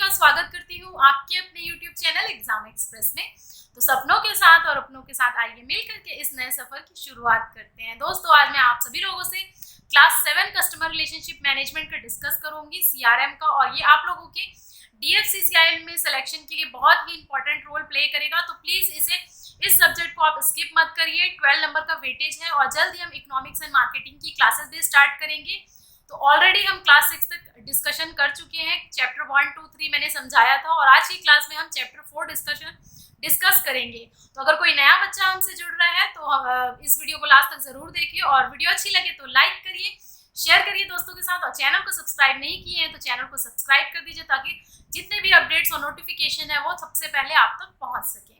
बार स्वागत करती हूँ आपके अपने YouTube चैनल एग्जाम एक्सप्रेस में। तो सपनों के साथ और अपनों के साथ आइए मिल करके इस नए सफर की शुरुआत करते हैं। दोस्तों, आज मैं आप सभी लोगों से क्लास 7 कस्टमर रिलेशनशिप मैनेजमेंट का डिस्कस करूंगी, CRM का, और ये आप लोगों के DFCCIL में सिलेक्शन के लिए बहुत ही इंपॉर्टेंट रोल प्ले करेगा। तो प्लीज इस सब्जेक्ट को आप स्किप मत करिए। 12 नंबर का वेटेज है और जल्द ही हम इकोनॉमिक्स एंड मार्केटिंग की क्लासेस भी स्टार्ट करेंगे। तो ऑलरेडी हम क्लास 6 तक डिस्कशन कर चुके हैं। चैप्टर 1, 2, 3 मैंने समझाया था और आज की क्लास में हम चैप्टर 4 डिस्कस करेंगे। तो अगर कोई नया बच्चा हमसे जुड़ रहा है तो इस वीडियो को लास्ट तक जरूर देखिए, और वीडियो अच्छी लगे तो लाइक करिए, शेयर करिए दोस्तों के साथ, और चैनल को सब्सक्राइब नहीं किए हैं तो चैनल को सब्सक्राइब कर दीजिए ताकि जितने भी अपडेट्स और नोटिफिकेशन है वो सबसे पहले आप तक पहुंच सके।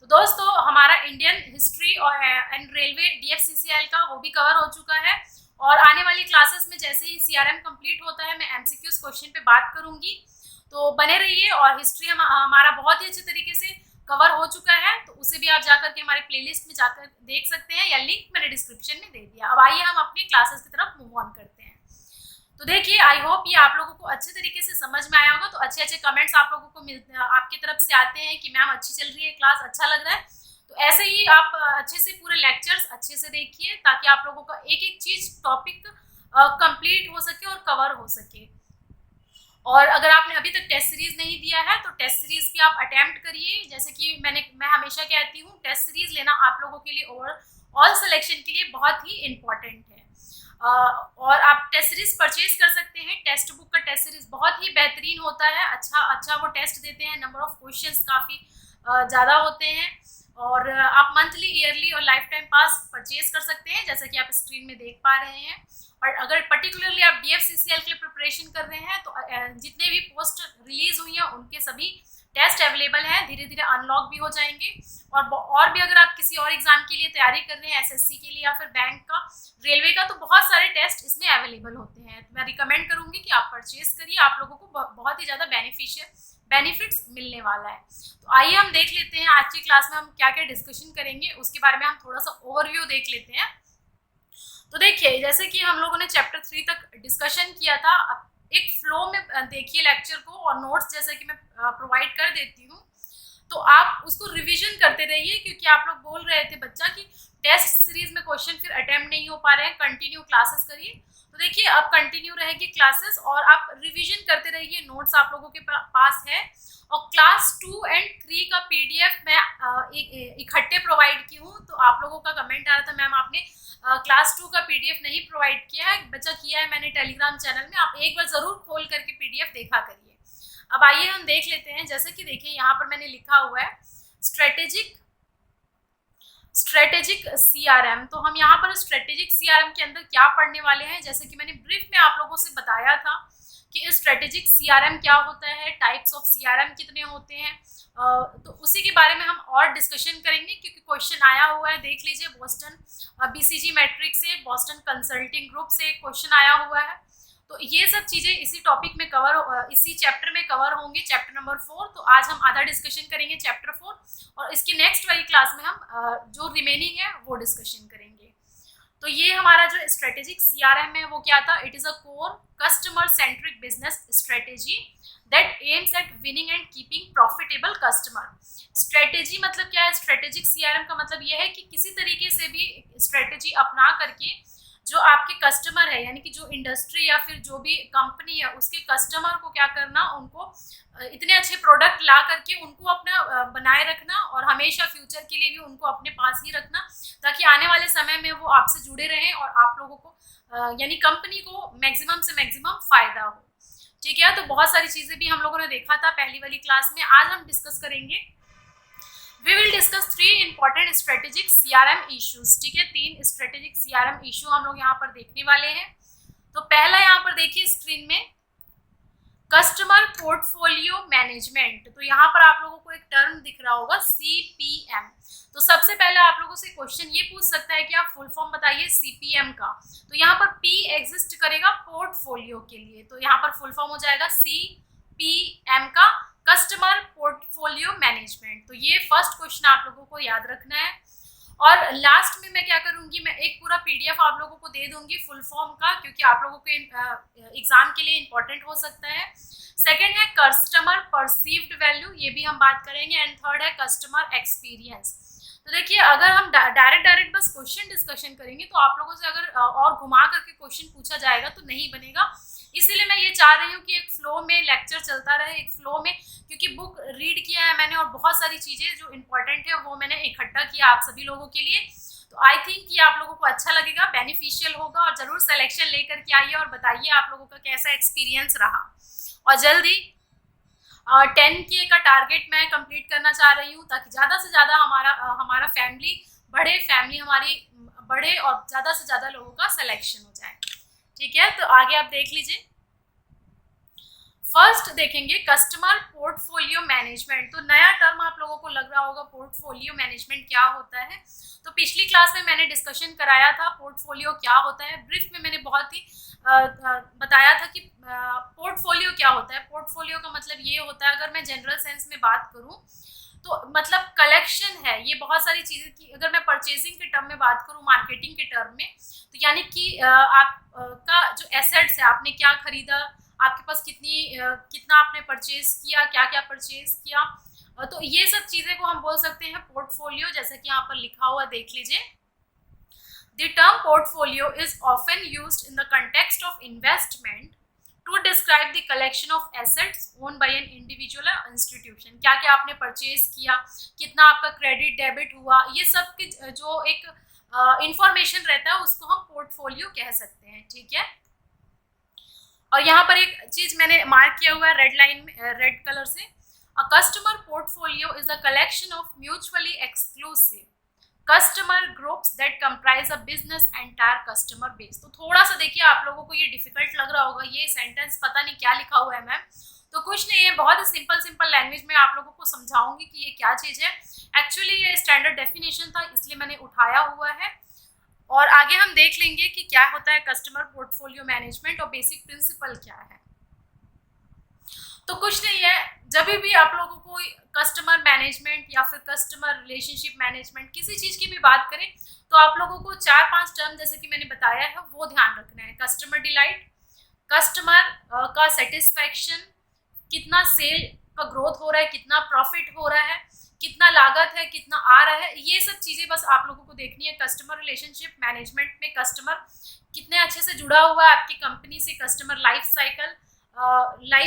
तो दोस्तों, हमारा इंडियन हिस्ट्री और एंड रेलवे DFCCIL का वो भी कवर हो चुका है, और आने वाली क्लासेस में जैसे ही CRM कंप्लीट होता है मैं MCQs क्वेश्चन पे बात करूंगी। तो बने रहिए। और हिस्ट्री हमारा बहुत ही अच्छे तरीके से कवर हो चुका है, तो उसे भी आप जाकर के हमारे प्लेलिस्ट में जाकर देख सकते हैं, या लिंक मैंने डिस्क्रिप्शन में दे दिया। अब आइए हम अपनी क्लासेस की तरफ मूव ऑन करते हैं। तो देखिए, आई होप ये आप लोगों को अच्छे तरीके से समझ में आया होगा। तो अच्छे अच्छे कमेंट्स आप लोगों को आपकी तरफ से आते हैं कि मैम अच्छी चल रही है क्लास, अच्छा लग रहा है। तो ऐसे ही आप अच्छे से पूरे लेक्चर्स अच्छे से देखिए ताकि आप लोगों का एक एक चीज टॉपिक कंप्लीट हो सके और कवर हो सके। और अगर आपने अभी तक टेस्ट सीरीज नहीं दिया है तो टेस्ट सीरीज भी आप अटेम्प्ट करिए। जैसे कि मैं हमेशा कहती हूँ, टेस्ट सीरीज लेना आप लोगों के लिए ओवरऑल सिलेक्शन के लिए बहुत ही इम्पोर्टेंट है। और आप टेस्ट सीरीज परचेज कर सकते हैं। टेस्ट बुक का टेस्ट सीरीज बहुत ही बेहतरीन होता है। अच्छा वो टेस्ट देते हैं, नंबर ऑफ क्वेश्चंस काफ़ी ज़्यादा होते हैं, और आप मंथली, ईयरली और लाइफ टाइम पास परचेज कर सकते हैं जैसा कि आप स्क्रीन में देख पा रहे हैं। और अगर पर्टिकुलरली आप DFCCIL के लिए प्रिपरेशन कर रहे हैं तो जितने भी पोस्ट रिलीज हुई हैं उनके सभी टेस्ट अवेलेबल हैं, धीरे धीरे अनलॉक भी हो जाएंगे। और भी अगर आप किसी और एग्जाम के लिए तैयारी कर रहे हैं, SSC के लिए या फिर बैंक का, रेलवे का, तो बहुत सारे टेस्ट इसमें अवेलेबल होते हैं। तो मैं रिकमेंड करूंगी कि आप परचेज करिए, आप लोगों को बहुत ही ज़्यादा बेनिफिट्स मिलने वाला है। तो आइए हम देख लेते हैं आज की क्लास में हम क्या क्या डिस्कशन करेंगे, उसके बारे में हम थोड़ा सा ओवरव्यू देख लेते हैं। तो देखिए, जैसे कि हम लोगों ने चैप्टर 3 तक डिस्कशन किया था, अब एक फ्लो में देखिए लेक्चर को, और नोट्स जैसे कि मैं प्रोवाइड कर देती हूँ तो आप उसको रिवीजन करते रहिए, क्योंकि आप लोग बोल रहे थे बच्चा कि टेस्ट सीरीज में क्वेश्चन फिर अटेम्प्ट नहीं हो पा रहे हैं, कंटिन्यू क्लासेस करिए। तो देखिए, अब कंटिन्यू रहेगी क्लासेस और आप रिवीजन करते रहिए। नोट्स आप लोगों के पास है, और क्लास 2 एंड 3 का PDF मैं इकट्ठे प्रोवाइड की हूँ। तो आप लोगों का कमेंट आ रहा था, मैम आपने क्लास 2 का PDF नहीं प्रोवाइड किया है। बच्चा किया है मैंने टेलीग्राम चैनल में, आप एक बार जरूर खोल करके PDF देखा करिए। अब आइए हम देख लेते हैं। जैसे कि देखिए, यहाँ पर मैंने लिखा हुआ है स्ट्रेटेजिक CRM। तो हम यहाँ पर स्ट्रेटेजिक CRM के अंदर क्या पढ़ने वाले हैं, जैसे कि मैंने ब्रीफ में आप लोगों से बताया था कि स्ट्रेटेजिक CRM क्या होता है, टाइप्स ऑफ CRM कितने होते हैं। तो उसी के बारे में हम और डिस्कशन करेंगे, क्योंकि क्वेश्चन आया हुआ है। देख लीजिए, बोस्टन BCG मैट्रिक से, बोस्टन कंसल्टिंग ग्रुप से क्वेश्चन आया हुआ है। तो ये सब चीज़ें इसी टॉपिक में इसी चैप्टर में कवर होंगे, चैप्टर नंबर 4। तो आज हम आधा डिस्कशन करेंगे चैप्टर 4, और इसकी नेक्स्ट वाली क्लास में हम जो रिमेनिंग है वो डिस्कशन करेंगे। तो ये हमारा जो स्ट्रेटेजिक CRM है वो क्या था, it is a core customer centric business strategy that aims at winning and keeping profitable customer. Strategy मतलब क्या है? स्ट्रेटेजिक CRM का मतलब यह है कि किसी तरीके से भी स्ट्रेटेजी अपना करके जो आपके कस्टमर है, यानी कि जो इंडस्ट्री या फिर जो भी कंपनी है, उसके कस्टमर को क्या करना, उनको इतने अच्छे प्रोडक्ट ला करके उनको अपना बनाए रखना, और हमेशा फ्यूचर के लिए भी उनको अपने पास ही रखना, ताकि आने वाले समय में वो आपसे जुड़े रहें और आप लोगों को यानी कंपनी को मैक्सिमम से मैक्सिमम फायदा हो। ठीक है, तो बहुत सारी चीज़ें भी हम लोगों ने देखा था पहली वाली क्लास में। आज हम डिस्कस करेंगे, We will discuss 3 important strategic CRM issues। ठीक है, 3 strategic CRM issue हम लोग यहाँ पर देखने वाले हैं। तो पहला यहाँ पर देखिए स्क्रीन में, कस्टमर पोर्टफोलियो मैनेजमेंट। तो यहाँ पर आप लोगों को एक टर्म दिख रहा होगा, CPM। तो सबसे पहले आप लोगों से क्वेश्चन ये पूछ सकता है कि आप फुल फॉर्म बताइए CPM का। तो यहाँ पर P एग्जिस्ट करेगा पोर्टफोलियो के लिए, तो यहाँ पर फुल फॉर्म हो जाएगा CPM का, कस्टमर पोर्टफोलियो मैनेजमेंट। तो ये फर्स्ट क्वेश्चन आप लोगों को याद रखना है। और लास्ट में मैं क्या करूंगी, मैं एक पूरा पीडीएफ आप लोगों को दे दूंगी फुल फॉर्म का, क्योंकि आप लोगों के एग्जाम के लिए इंपॉर्टेंट हो सकता है। सेकंड है कस्टमर परसीव्ड वैल्यू, ये भी हम बात करेंगे। एंड थर्ड है कस्टमर एक्सपीरियंस। तो देखिए, अगर हम डायरेक्ट बस क्वेश्चन डिस्कशन करेंगे तो आप लोगों से अगर और घुमा करके क्वेश्चन पूछा जाएगा तो नहीं बनेगा। इसीलिए मैं ये चाह रही हूँ कि एक फ्लो में लेक्चर चलता रहे, एक फ्लो में, क्योंकि बुक रीड किया है मैंने और बहुत सारी चीज़ें जो इम्पोर्टेंट है वो मैंने इकट्ठा किया आप सभी लोगों के लिए। तो आई थिंक ये आप लोगों को अच्छा लगेगा, बेनिफिशियल होगा। और ज़रूर सिलेक्शन लेकर के आइए और बताइए आप लोगों का कैसा एक्सपीरियंस रहा। और जल्दी 10K का टारगेट मैं कंप्लीट करना चाह रही हूँ, ताकि ज़्यादा से ज़्यादा हमारा फैमिली हमारी बढ़े और ज़्यादा से ज़्यादा लोगों का सिलेक्शन हो जाए। ठीक है, तो आगे आप देख लीजिए। फर्स्ट देखेंगे कस्टमर पोर्टफोलियो मैनेजमेंट। तो नया टर्म आप लोगों को लग रहा होगा, पोर्टफोलियो मैनेजमेंट क्या होता है। तो पिछली क्लास में मैंने डिस्कशन कराया था पोर्टफोलियो क्या होता है। ब्रीफ में मैंने बहुत ही बताया था कि पोर्टफोलियो क्या होता है। पोर्टफोलियो का मतलब ये होता है, अगर मैं जनरल सेंस में बात करूं तो मतलब कलेक्शन है। ये बहुत सारी चीज़ें की, अगर मैं परचेजिंग के टर्म में बात करूं, मार्केटिंग के टर्म में, तो यानी कि आपका जो एसेट्स है, आपने क्या खरीदा, आपके पास कितना आपने परचेज किया, क्या क्या परचेज किया, तो ये सब चीज़ें को हम बोल सकते हैं पोर्टफोलियो। जैसा कि यहाँ पर लिखा हुआ देख लीजिए। The term portfolio is often used in the context of investment to describe the collection of assets owned by an individual or institution। क्या क्या आपने परचेज किया, कितना आपका क्रेडिट डेबिट हुआ, ये सब की जो एक इंफॉर्मेशन रहता है उसको हम पोर्टफोलियो कह सकते हैं। ठीक है, और यहाँ पर एक चीज मैंने मार्क किया हुआ है रेड लाइन में, रेड कलर से। A customer portfolio is a collection of mutually exclusive customer groups that comprise a business entire customer base. तो थोड़ा सा देखिए, आप लोगों को ये डिफिकल्ट लग रहा होगा, ये सेंटेंस पता नहीं क्या लिखा हुआ है मैम। तो कुछ नहीं है, बहुत ही सिंपल लैंग्वेज में आप लोगों को समझाऊंगी कि ये क्या चीज़ है। एक्चुअली ये स्टैंडर्ड डेफिनेशन था, इसलिए मैंने उठाया हुआ है। और आगे हम देख लेंगे कि क्या होता है कस्टमर पोर्टफोलियो मैनेजमेंट और बेसिक प्रिंसिपल क्या है। तो कुछ नहीं है, जब भी आप लोगों को कस्टमर मैनेजमेंट या फिर कस्टमर रिलेशनशिप मैनेजमेंट किसी चीज़ की भी बात करें तो आप लोगों को 4-5 टर्म जैसे कि मैंने बताया है वो ध्यान रखना है। कस्टमर डिलाइट, कस्टमर का सेटिस्फैक्शन, कितना सेल का ग्रोथ हो रहा है, कितना प्रॉफिट हो रहा है, कितना लागत है, कितना आ रहा है, ये सब चीज़ें बस आप लोगों को देखनी है। कस्टमर रिलेशनशिप मैनेजमेंट में कस्टमर कितने अच्छे से जुड़ा हुआ है आपकी कंपनी से, कस्टमर लाइफ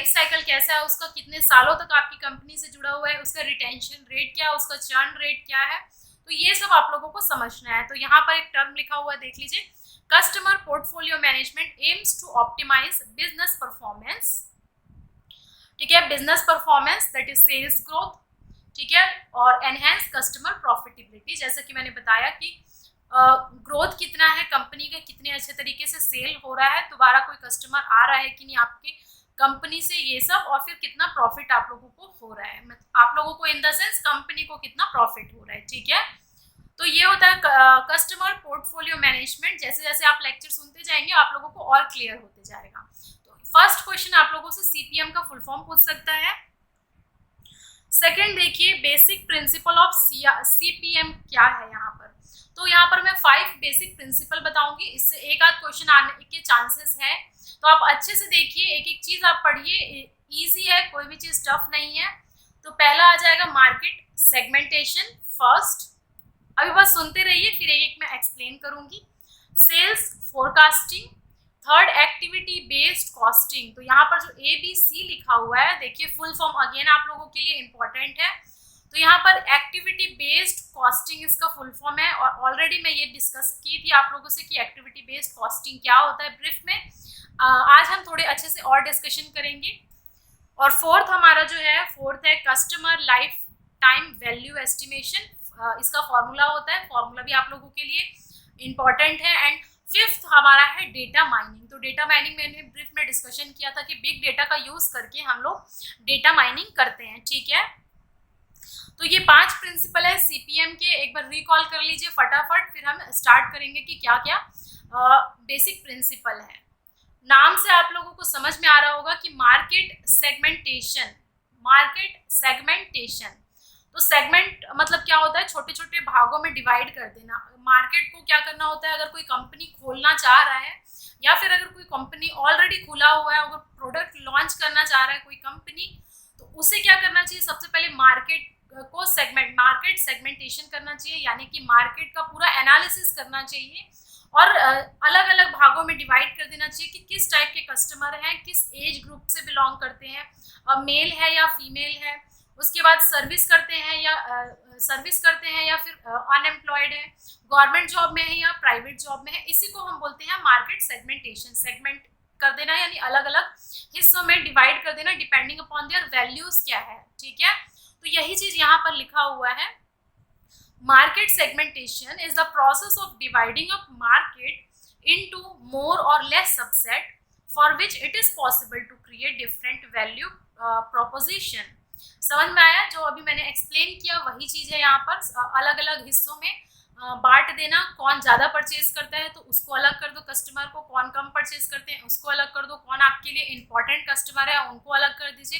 साइकिल कैसा है उसका, कितने सालों तक आपकी कंपनी से जुड़ा हुआ है, उसका रिटेंशन रेट क्या है, उसका चर्न रेट क्या है, तो ये सब आप लोगों को समझना है। तो यहाँ पर एक टर्म लिखा हुआ है, देख लीजिए। Customer portfolio management aims to optimise business performance. ठीक है, business performance that is sales growth. ठीक है, और एनहेंस कस्टमर प्रॉफिटेबिलिटी। जैसा कि मैंने बताया कि ग्रोथ कितना है कंपनी का, कितने अच्छे तरीके से सेल हो रहा है, दोबारा कोई कस्टमर आ रहा है कि नहीं आपकी कंपनी से, ये सब, और फिर कितना प्रॉफिट आप लोगों को हो रहा है, आप लोगों को इन द सेंस कंपनी को कितना प्रॉफिट हो रहा है। ठीक है, तो ये होता है कस्टमर पोर्टफोलियो मैनेजमेंट। जैसे जैसे आप लेक्चर सुनते जाएंगे आप लोगों को और क्लियर होते जाएगा। तो फर्स्ट क्वेश्चन आप लोगों से सीपीएम का फुल फॉर्म पूछ सकता है। सेकेंड देखिए, बेसिक प्रिंसिपल ऑफ सीपीएम क्या है यहाँ पर। तो यहाँ पर मैं 5 बेसिक प्रिंसिपल बताऊंगी, इससे एक आध क्वेश्चन आने के चांसेस है, तो आप अच्छे से देखिए, एक एक चीज आप पढ़िए, इजी है, कोई भी चीज टफ नहीं है। तो पहला आ जाएगा मार्केट सेगमेंटेशन फर्स्ट, अभी बस सुनते रहिए, फिर एक एक मैं एक्सप्लेन करूंगी। Sales forecasting, third activity based costing. तो यहाँ पर जो ABC लिखा हुआ है, देखिए फुल फॉर्म अगेन आप लोगों के लिए इंपॉर्टेंट है। तो यहाँ पर एक्टिविटी बेस्ड कॉस्टिंग इसका फुल फॉर्म है, और ऑलरेडी मैं ये डिस्कस की थी आप लोगों से कि एक्टिविटी बेस्ड कॉस्टिंग क्या होता है ब्रीफ में। आज हम थोड़े अच्छे से और डिस्कशन करेंगे। और फोर्थ हमारा जो है, फोर्थ है customer lifetime value estimation. इसका फॉर्मूला होता है, फॉर्मूला भी आप लोगों के लिए इम्पॉर्टेंट है। एंड फिफ्थ हमारा है डेटा माइनिंग। तो डेटा माइनिंग मैंने ब्रीफ में डिस्कशन किया था कि बिग डेटा का यूज करके हम लोग डेटा माइनिंग करते हैं। ठीक है, तो ये 5 प्रिंसिपल है सीपीएम के, एक बार रिकॉल कर लीजिए फटाफट, फिर हम स्टार्ट करेंगे कि क्या क्या बेसिक प्रिंसिपल है। नाम से आप लोगों को समझ में आ रहा होगा कि मार्केट सेगमेंटेशन। तो सेगमेंट मतलब क्या होता है, छोटे छोटे भागों में डिवाइड कर देना। मार्केट को क्या करना होता है, अगर कोई कंपनी खोलना चाह रहा है या फिर अगर कोई कंपनी ऑलरेडी खुला हुआ है, अगर प्रोडक्ट लॉन्च करना चाह रहा है कोई कंपनी, तो उसे क्या करना चाहिए, सबसे पहले मार्केट को मार्केट सेगमेंटेशन करना चाहिए, यानी कि मार्केट का पूरा एनालिसिस करना चाहिए और अलग अलग भागों में डिवाइड कर देना चाहिए कि किस टाइप के कस्टमर हैं, किस एज ग्रुप से बिलोंग करते हैं, मेल है या फीमेल है, उसके बाद सर्विस करते हैं या फिर अनएम्प्लॉयड है, गवर्नमेंट जॉब में है या प्राइवेट जॉब में है। इसी को हम बोलते हैं मार्केट सेगमेंटेशन। सेगमेंट कर देना यानी अलग अलग हिस्सों में डिवाइड कर देना डिपेंडिंग अपॉन देयर वैल्यूज क्या है, ठीक है। तो यही चीज यहाँ पर लिखा हुआ है, market segmentation is the process of dividing up market into more और less subset for which it is possible to create different value proposition. समझ में आया? जो अभी मैंने एक्सप्लेन किया वही चीज है यहाँ पर, अलग अलग हिस्सों में बांट देना। कौन ज़्यादा परचेज करता है तो उसको अलग कर दो कस्टमर को, कौन कम परचेज करते हैं उसको अलग कर दो, कौन आपके लिए इंपॉर्टेंट कस्टमर है उनको अलग कर दीजिए,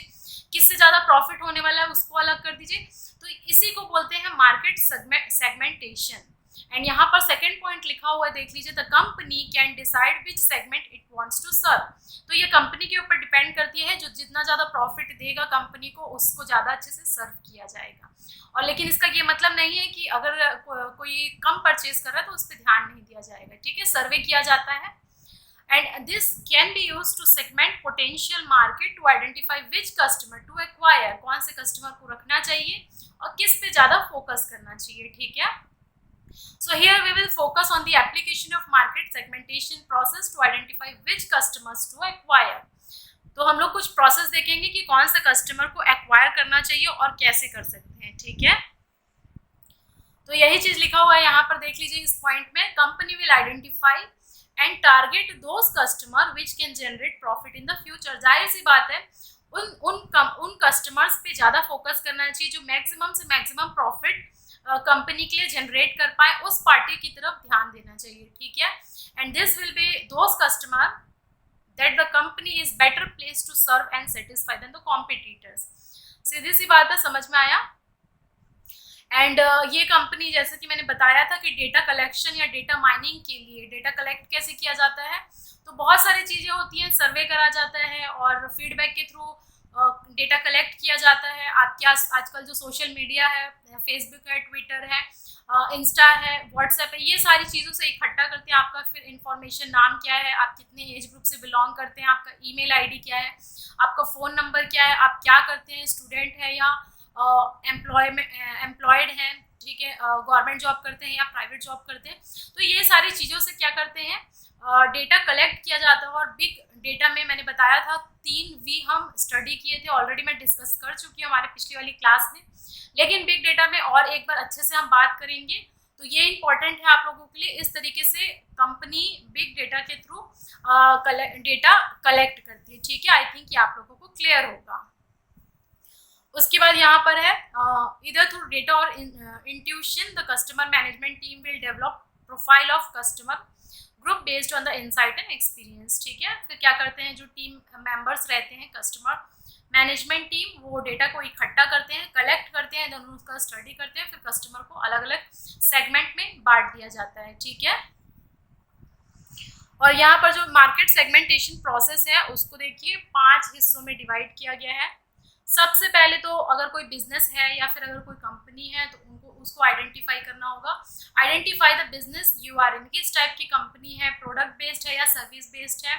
किससे ज़्यादा प्रॉफिट होने वाला है उसको अलग कर दीजिए। तो इसी को बोलते हैं मार्केट सेगमेंटेशन। एंड यहाँ पर सेकंड पॉइंट लिखा हुआ है, देख लीजिए, the company can decide which segment it wants to serve. तो ये कंपनी के ऊपर डिपेंड करती है, जो जितना ज़्यादा प्रॉफिट देगा कंपनी को उसको ज़्यादा अच्छे से सर्व किया जाएगा। और लेकिन इसका ये मतलब नहीं है कि अगर कोई कम परचेज कर रहा है तो उस पर ध्यान नहीं दिया जाएगा, ठीक है, सर्वे किया जाता है। And this can be use to segment potential market to identify which customer to acquire, कौन से कस्टमर को रखना चाहिए और किस पे ज़्यादा फोकस करना चाहिए, ठीक है। So here we will focus on the application of market segmentation process to identify which customers to acquire. तो हम लोग कुछ प्रोसेस देखेंगे कि कौन सा कस्टमर को एक्वायर करना चाहिए और कैसे कर सकते हैं, ठीक है। तो यही चीज लिखा हुआ है यहाँ पर, देख लीजिए इस पॉइंट में, company will identify and target those customer which can generate profit in the future. जाहिर सी बात है, उन कस्टमर्स पे ज़्यादा फोकस करना चाहिए जो मैक्सिमम से मैक्सिमम प्रॉफिट कंपनी के लिए जनरेट कर पाए, उस पार्टी की तरफ ध्यान देना चाहिए, ठीक है। And this will be those customer that the company is better place to serve and satisfy then the competitors. सीधी सी बात है, समझ में आया? एंड ये कंपनी, जैसे कि मैंने बताया था कि डेटा कलेक्शन या डेटा माइनिंग के लिए डेटा कलेक्ट कैसे किया जाता है, तो बहुत सारी चीज़ें होती हैं, सर्वे करा जाता है और फीडबैक के थ्रू डेटा कलेक्ट किया जाता है। आपके आजकल जो सोशल मीडिया है, फेसबुक है, ट्विटर है, इंस्टा है, व्हाट्सएप है, ये सारी चीज़ों से इकट्ठा करते हैं आपका फिर इंफॉर्मेशन, नाम क्या है, आप कितने एज ग्रुप से बिलोंग करते हैं, आपका ईमेल आईडी क्या है, आपका फ़ोन नंबर क्या है, आप क्या करते हैं, स्टूडेंट है या एम्प्लॉयड हैं, ठीक है, गवर्नमेंट जॉब करते हैं या प्राइवेट जॉब करते हैं। तो ये सारी चीज़ों से क्या करते हैं, डेटा कलेक्ट किया जाता है। और बिग डेटा में मैंने बताया था 3V हम स्टडी किए थे, ऑलरेडी मैं डिस्कस कर चुकी हूँ हमारे पिछली वाली क्लास में, लेकिन बिग डेटा में और एक बार अच्छे से हम बात करेंगे। तो ये इंपॉर्टेंट है आप लोगों के लिए, इस तरीके से कंपनी बिग डेटा के थ्रू डेटा कलेक्ट करती है, ठीक है। आई थिंक ये आप लोगों को क्लियर होगा। उसके बाद यहाँ पर है, इधर थ्रू डेटा और intuition the customer management team will develop profile of customer group based on the insight and experience, ठीक है। फिर क्या करते हैं, जो टीम मेंबर्स रहते हैं कस्टमर मैनेजमेंट टीम, वो डेटा को इकट्ठा करते हैं, कलेक्ट करते हैं, देन उसका स्टडी करते हैं, फिर कस्टमर को अलग अलग सेगमेंट में बांट दिया जाता है, ठीक है। और यहाँ पर जो मार्केट सेगमेंटेशन प्रोसेस है उसको देखिए 5 हिस्सों में डिवाइड किया गया है। सबसे पहले तो अगर कोई बिजनेस है या फिर अगर कोई कंपनी है तो उसको आइडेंटिफाई करना होगा। Identify the business you are in, किस टाइप की कंपनी है, प्रोडक्ट बेस्ड है या सर्विस बेस्ड है,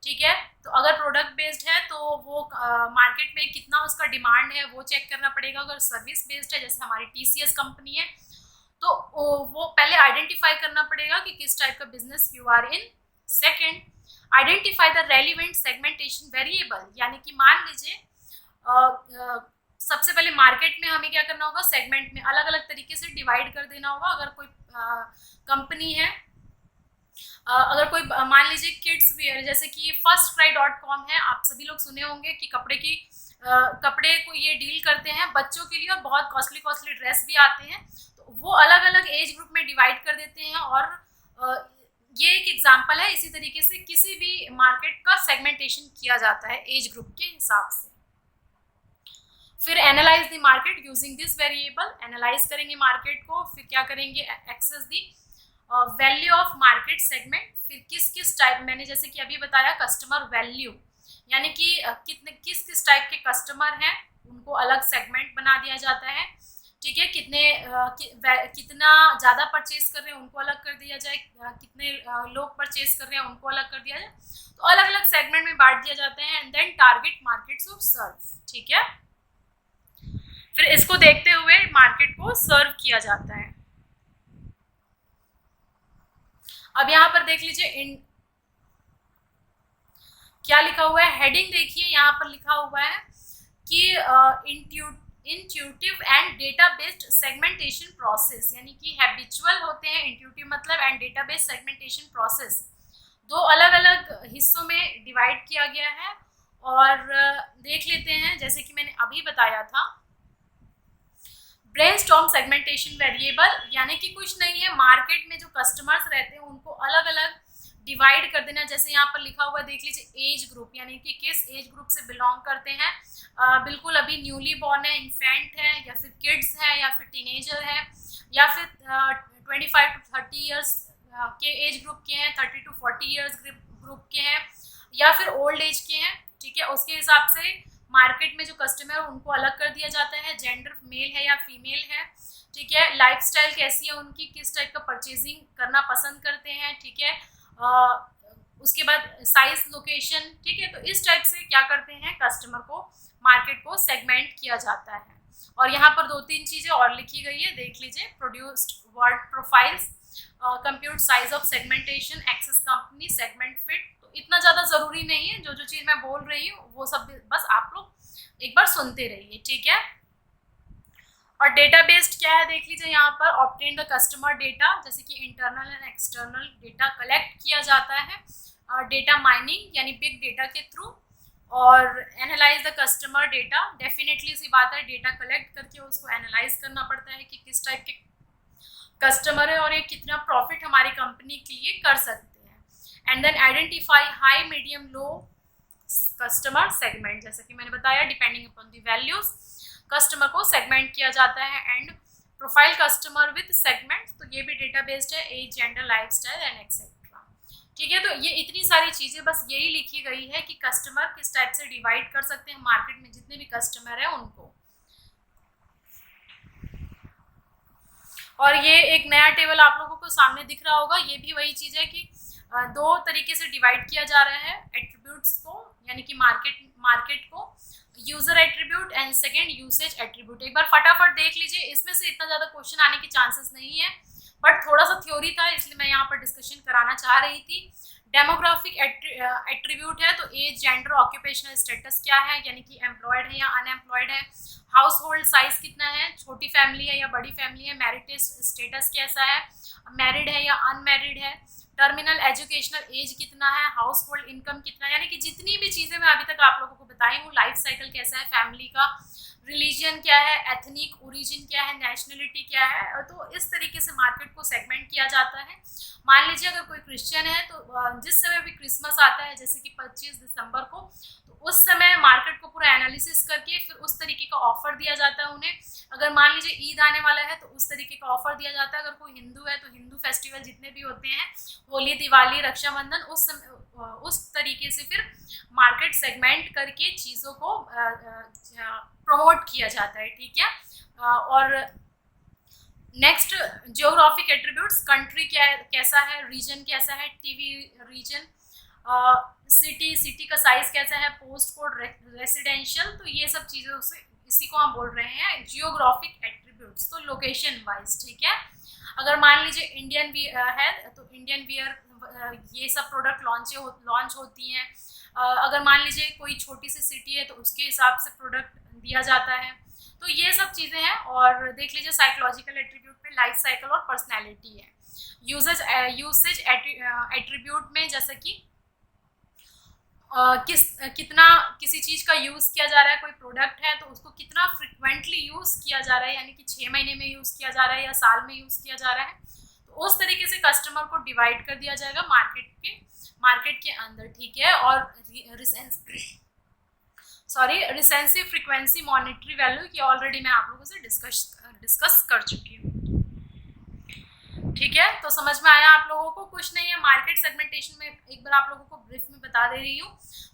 ठीक है। तो अगर प्रोडक्ट बेस्ड है तो वो मार्केट में कितना उसका डिमांड है वो चेक करना पड़ेगा। अगर सर्विस बेस्ड है, जैसे हमारी TCS कंपनी है, तो वो पहले आइडेंटिफाई करना पड़ेगा कि किस टाइप का business you are in. Second, identify the relevant segmentation variable, यानी कि मान लीजिए सबसे पहले मार्केट में हमें क्या करना होगा, सेगमेंट में अलग अलग तरीके से डिवाइड कर देना होगा। अगर कोई कंपनी है, अगर कोई मान लीजिए किड्स वेयर, जैसे कि firstcry.com है, आप सभी लोग सुने होंगे कि कपड़े को ये डील करते हैं बच्चों के लिए और बहुत कॉस्टली ड्रेस भी आते हैं, तो वो अलग अलग एज ग्रुप में डिवाइड कर देते हैं। और ये एक एग्जांपल है, इसी तरीके से किसी भी मार्केट का सेगमेंटेशन किया जाता है एज ग्रुप के हिसाब से। फिर analyse the market using this variable, analyse करेंगे मार्केट को, फिर क्या करेंगे, assess the value of market segment, फिर किस किस टाइप, मैंने जैसे कि अभी बताया कस्टमर वैल्यू, यानी कि कितने किस किस टाइप के कस्टमर हैं उनको अलग सेगमेंट बना दिया जाता है, ठीक है, कितना ज़्यादा परचेज कर रहे हैं उनको अलग कर दिया जाए, कितने लोग परचेज कर रहे हैं उनको अलग कर दिया जाए, तो अलग अलग सेगमेंट में बांट दिया जाता है, and then target markets of serve, ठीक है, फिर इसको देखते हुए मार्केट को सर्व किया जाता है। अब यहाँ पर देख लीजिए क्या लिखा हुआ है, हेडिंग देखिए, यहाँ पर लिखा हुआ है कि intuitive and data based segmentation process, यानी कि हैबिचुअल होते हैं, इंट्यूटिव मतलब, and data based segmentation process, दो अलग अलग हिस्सों में डिवाइड किया गया है। और देख लेते हैं, जैसे कि मैंने अभी बताया था, ब्रेनस्टॉर्म सेगमेंटेशन वेरिएबल, यानी कि कुछ नहीं है, मार्केट में जो कस्टमर्स रहते हैं उनको अलग अलग डिवाइड कर देना। जैसे यहाँ पर लिखा हुआ है, देख लीजिए, एज ग्रुप, यानी कि किस एज ग्रुप से बिलोंग करते हैं, बिल्कुल अभी न्यूली बॉर्न है, इन्फेंट है, या फिर किड्स है, या फिर टीनेजर है, या फिर 25 to 30 ईयर्स के एज ग्रुप के हैं, 30 to 40 ईयर्स ग्रुप के हैं, या फिर ओल्ड एज के हैं, ठीक है, उसके हिसाब से मार्केट में जो कस्टमर है उनको अलग कर दिया जाता है, जेंडर मेल है या फीमेल है, ठीक है, लाइफस्टाइल कैसी है उनकी, किस टाइप का परचेजिंग करना पसंद करते हैं, ठीक है, उसके बाद साइज, लोकेशन, ठीक है, तो इस टाइप से क्या करते हैं, कस्टमर को, मार्केट को सेगमेंट किया जाता है। और यहाँ पर दो तीन चीजें और लिखी गई है, देख लीजिए, produced word profiles, compute size of segmentation, assess company, segment fit, तो इतना ज़्यादा ज़रूरी नहीं है, जो जो चीज़ मैं बोल रही हूँ वो सब बस आप लोग एक बार सुनते रहिए, ठीक है। और डेटा बेस्ड क्या है, देख लीजिए, यहाँ पर ऑब्टेन द कस्टमर डेटा, जैसे कि internal and external data collect किया जाता है, डेटा माइनिंग यानी बिग डेटा के थ्रू, और analyse the customer data, definitely सी बात है, डेटा कलेक्ट करके उसको एनालाइज करना पड़ता है कि किस टाइप के कस्टमर है और ये कितना प्रॉफिट हमारी कंपनी के लिए कर सकते हैं, and then identify high, medium, low customer segment, जैसे कि मैंने बताया, depending upon the values customer को सेगमेंट किया जाता है, and profile customer with segment, तो ये भी डेटा बेस्ड है, age, gender, lifestyle and etcetera, ठीक है। तो ये इतनी सारी चीज़ें बस यही लिखी गई है कि कस्टमर किस टाइप से डिवाइड कर सकते हैं मार्केट में, जितने भी कस्टमर है उनको। और ये एक नया टेबल आप लोगों को सामने दिख रहा होगा, ये भी वही चीज़ है कि दो तरीके से डिवाइड किया जा रहा है एट्रीब्यूट्स को, यानी कि मार्केट को, user attribute and second usage attribute. एक बार फटाफट देख लीजिए, इसमें से इतना ज़्यादा क्वेश्चन आने के चांसेस नहीं है, बट थोड़ा सा थ्योरी था इसलिए मैं यहाँ पर डिस्कशन कराना चाह रही थी। डेमोग्राफिक एट्रीब्यूट है, तो एज, जेंडर, ऑक्यूपेशनल स्टेटस क्या है, यानी कि एम्प्लॉयड है या अनएम्प्लॉयड है, हाउस होल्ड साइज कितना है, छोटी फैमिली है या बड़ी फैमिली है, मैरिड स्टेटस कैसा है, मैरिड है या अनमैरिड है, टर्मिनल एजुकेशनल एज कितना है, हाउस होल्ड इनकम कितना है, यानी कि जितनी भी चीज़ें मैं अभी तक आप लोगों को बताई हूँ, लाइफ साइकिल कैसा है फैमिली का, रिलीजन क्या है, एथनिक ओरिजिन क्या है, नेशनलिटी क्या है, तो इस तरीके से मार्केट को सेगमेंट किया जाता है। मान लीजिए अगर कोई क्रिश्चियन है तो जिस समय भी क्रिसमस आता है, जैसे कि 25 दिसंबर को, तो उस समय मार्केट को पूरा एनालिसिस करके फिर उस तरीके का ऑफर दिया जाता है उन्हें। अगर मान लीजिए ईद आने वाला है तो उस तरीके का ऑफर दिया जाता है। अगर कोई हिंदू है तो हिंदू फेस्टिवल जितने भी होते हैं, होली, दिवाली, रक्षाबंधन, उस तरीके से फिर मार्केट सेगमेंट करके चीज़ों को प्रमोट किया जाता है, ठीक है। और नेक्स्ट, जियोग्राफिक एट्रीब्यूट्स, कंट्री कैसा है, रीजन कैसा है, टीवी रीजन, सिटी का साइज कैसा है, पोस्ट कोड, रेसिडेंशियल, तो ये सब चीज़ों से इसी को हम बोल रहे हैं जियोग्राफिक एट्रीब्यूट्स, तो लोकेशन वाइज, ठीक है। अगर मान लीजिए इंडियन वियर है तो इंडियन वियर ये सब प्रोडक्ट लॉन्च होती हैं। अगर मान लीजिए कोई छोटी सी सिटी है तो उसके हिसाब से प्रोडक्ट दिया जाता है। तो ये सब चीज़ें हैं। और देख लीजिए साइकोलॉजिकल एट्रीब्यूट में लाइफ साइकिल और पर्सनैलिटी है। यूसेज एट्रीब्यूट में जैसे कि कितना किसी चीज़ का यूज़ किया जा रहा है, कोई प्रोडक्ट है तो उसको कितना फ्रिक्वेंटली यूज़ किया जा रहा है, यानी कि 6 महीने में यूज़ किया जा रहा है या साल में यूज़ किया जा रहा है, तो उस तरीके से कस्टमर को डिवाइड कर दिया जाएगा मार्केट के अंदर, ठीक है। और sorry recency frequency monetary value की ऑलरेडी मैं आप लोगों से डिस्कस कर चुकी हूँ। ठीक है, तो समझ में आया आप लोगों को? कुछ नहीं है, मार्केट सेगमेंटेशन में एक बार आप लोगों को ब्रीफ में बता दे रही हूँ।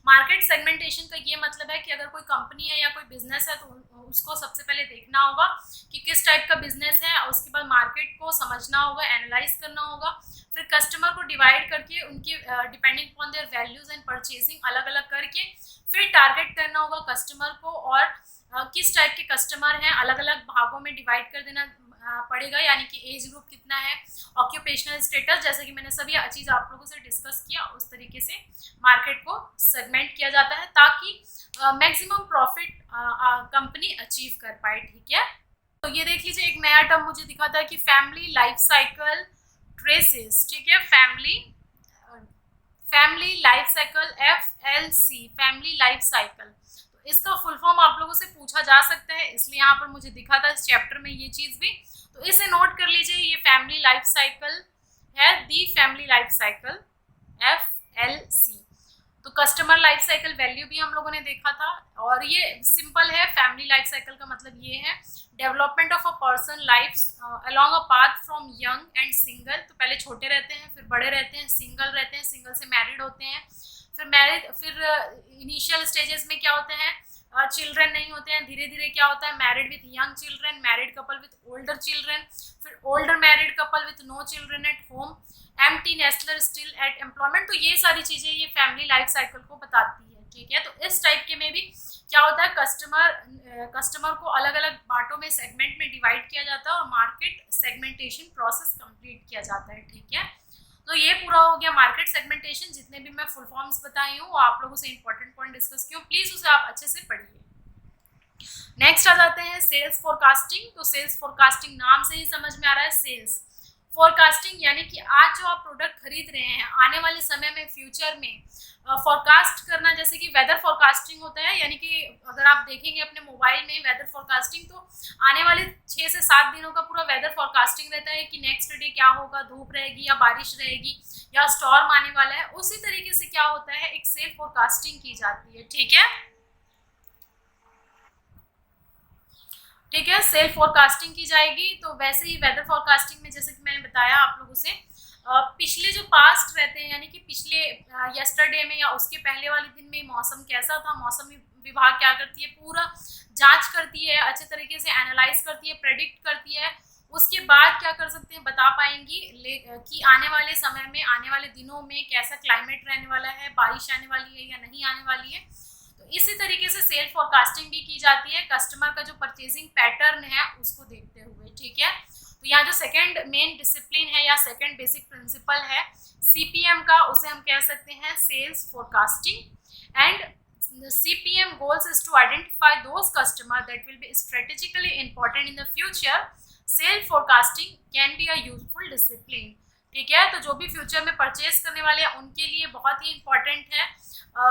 मार्केट सेगमेंटेशन का ये मतलब है कि अगर कोई कंपनी है या कोई बिजनेस है तो उसको सबसे पहले देखना होगा कि किस टाइप का बिजनेस है, और उसके बाद मार्केट को समझना होगा, एनालाइज करना होगा, फिर कस्टमर को डिवाइड करके उनकी depending upon their values and purchasing अलग अलग करके फिर टारगेट करना होगा कस्टमर को, और किस टाइप के कस्टमर हैं अलग अलग भागों में डिवाइड कर देना पड़ेगा, यानी कि एज ग्रुप कितना है, ऑक्यूपेशनल स्टेटस, जैसे कि मैंने सभी चीज़ आप लोगों से डिस्कस किया, उस तरीके से मार्केट को सेगमेंट किया जाता है ताकि मैक्सिमम प्रॉफिट कंपनी अचीव कर पाए। ठीक है, तो ये देख लीजिए एक नया टर्म मुझे दिखा था कि फैमिली लाइफ साइकिल ट्रेसेस। ठीक है, family life cycle, FLC, family life cycle. इसका फुल फॉर्म आप लोगों से पूछा जा सकता है, इसलिए यहाँ पर मुझे दिखा था इस चैप्टर में ये चीज़ भी, तो इसे नोट कर लीजिए। ये फैमिली लाइफ साइकिल है, दी फैमिली लाइफ साइकिल, FLC। तो कस्टमर लाइफ साइकिल वैल्यू भी हम लोगों ने देखा था, और ये सिंपल है। फैमिली लाइफ साइकिल का मतलब ये है development of a person life along a path from young and single. तो पहले छोटे रहते हैं, फिर बड़े रहते हैं, सिंगल रहते हैं, सिंगल से मैरिड होते हैं, फिर इनिशियल स्टेजेस में क्या होते हैं, चिल्ड्रन नहीं होते हैं, धीरे धीरे क्या होता है, married with young children, married couple with older children, फिर older married couple with no children at home, empty nester still at employment. तो ये सारी चीज़ें ये फैमिली लाइफ साइकिल को बताती है। ठीक है, तो इस टाइप के में भी क्या होता है, कस्टमर को अलग अलग पार्टों में सेगमेंट में डिवाइड किया जाता है और मार्केट सेगमेंटेशन प्रोसेस कंप्लीट किया जाता है। ठीक है, तो ये पूरा हो गया मार्केट सेगमेंटेशन। जितने भी मैं फुल फॉर्म्स बताई हूँ वो आप लोगों से इंपॉर्टेंट पॉइंट डिस्कस किया, प्लीज उसे आप अच्छे से पढ़िए। नेक्स्ट आ जाते हैं सेल्स फोरकास्टिंग। तो सेल्स फोरकास्टिंग नाम से ही समझ में आ रहा है, सेल्स फोरकास्टिंग यानी कि आज जो आप प्रोडक्ट खरीद रहे हैं आने वाले समय में, फ्यूचर में फोरकास्ट करना, जैसे कि वेदर फोरकास्टिंग होता है, यानी कि अगर आप देखेंगे अपने मोबाइल में वेदर फोरकास्टिंग, तो आने वाले 6 से 7 दिनों का पूरा वेदर फोरकास्टिंग रहता है कि नेक्स्ट डे क्या होगा, धूप रहेगी या बारिश रहेगी या स्टॉर्म आने वाला है। उसी तरीके से क्या होता है, एक सेल फोरकास्टिंग की जाती है। ठीक है, ठीक है, सेल फोरकास्टिंग की जाएगी। तो वैसे ही वेदर फोरकास्टिंग में जैसे कि मैंने बताया आप लोगों से, पिछले जो पास्ट रहते हैं, यानी कि पिछले यस्टरडे में या उसके पहले वाले दिन में मौसम कैसा था, मौसम विभाग क्या करती है, पूरा जांच करती है, अच्छे तरीके से एनालाइज करती है, प्रेडिक्ट करती है। उसके बाद क्या कर सकते हैं, बता पाएंगी कि आने वाले समय में, आने वाले दिनों में कैसा क्लाइमेट रहने वाला है, बारिश आने वाली है या नहीं आने वाली है। तो इसी तरीके से सेल फोरकास्टिंग भी की जाती है, कस्टमर का जो परचेजिंग पैटर्न है उसको देखते हुए। ठीक है, तो यहाँ जो सेकंड मेन डिसिप्लिन है या सेकंड बेसिक प्रिंसिपल है CPM का, उसे हम कह सकते हैं sales forecasting. And CPM goals is to identify those customers that will be strategically important in the future. Sales forecasting can be a useful discipline. ठीक है, तो जो भी फ्यूचर में परचेज करने वाले हैं उनके लिए बहुत ही इंपॉर्टेंट है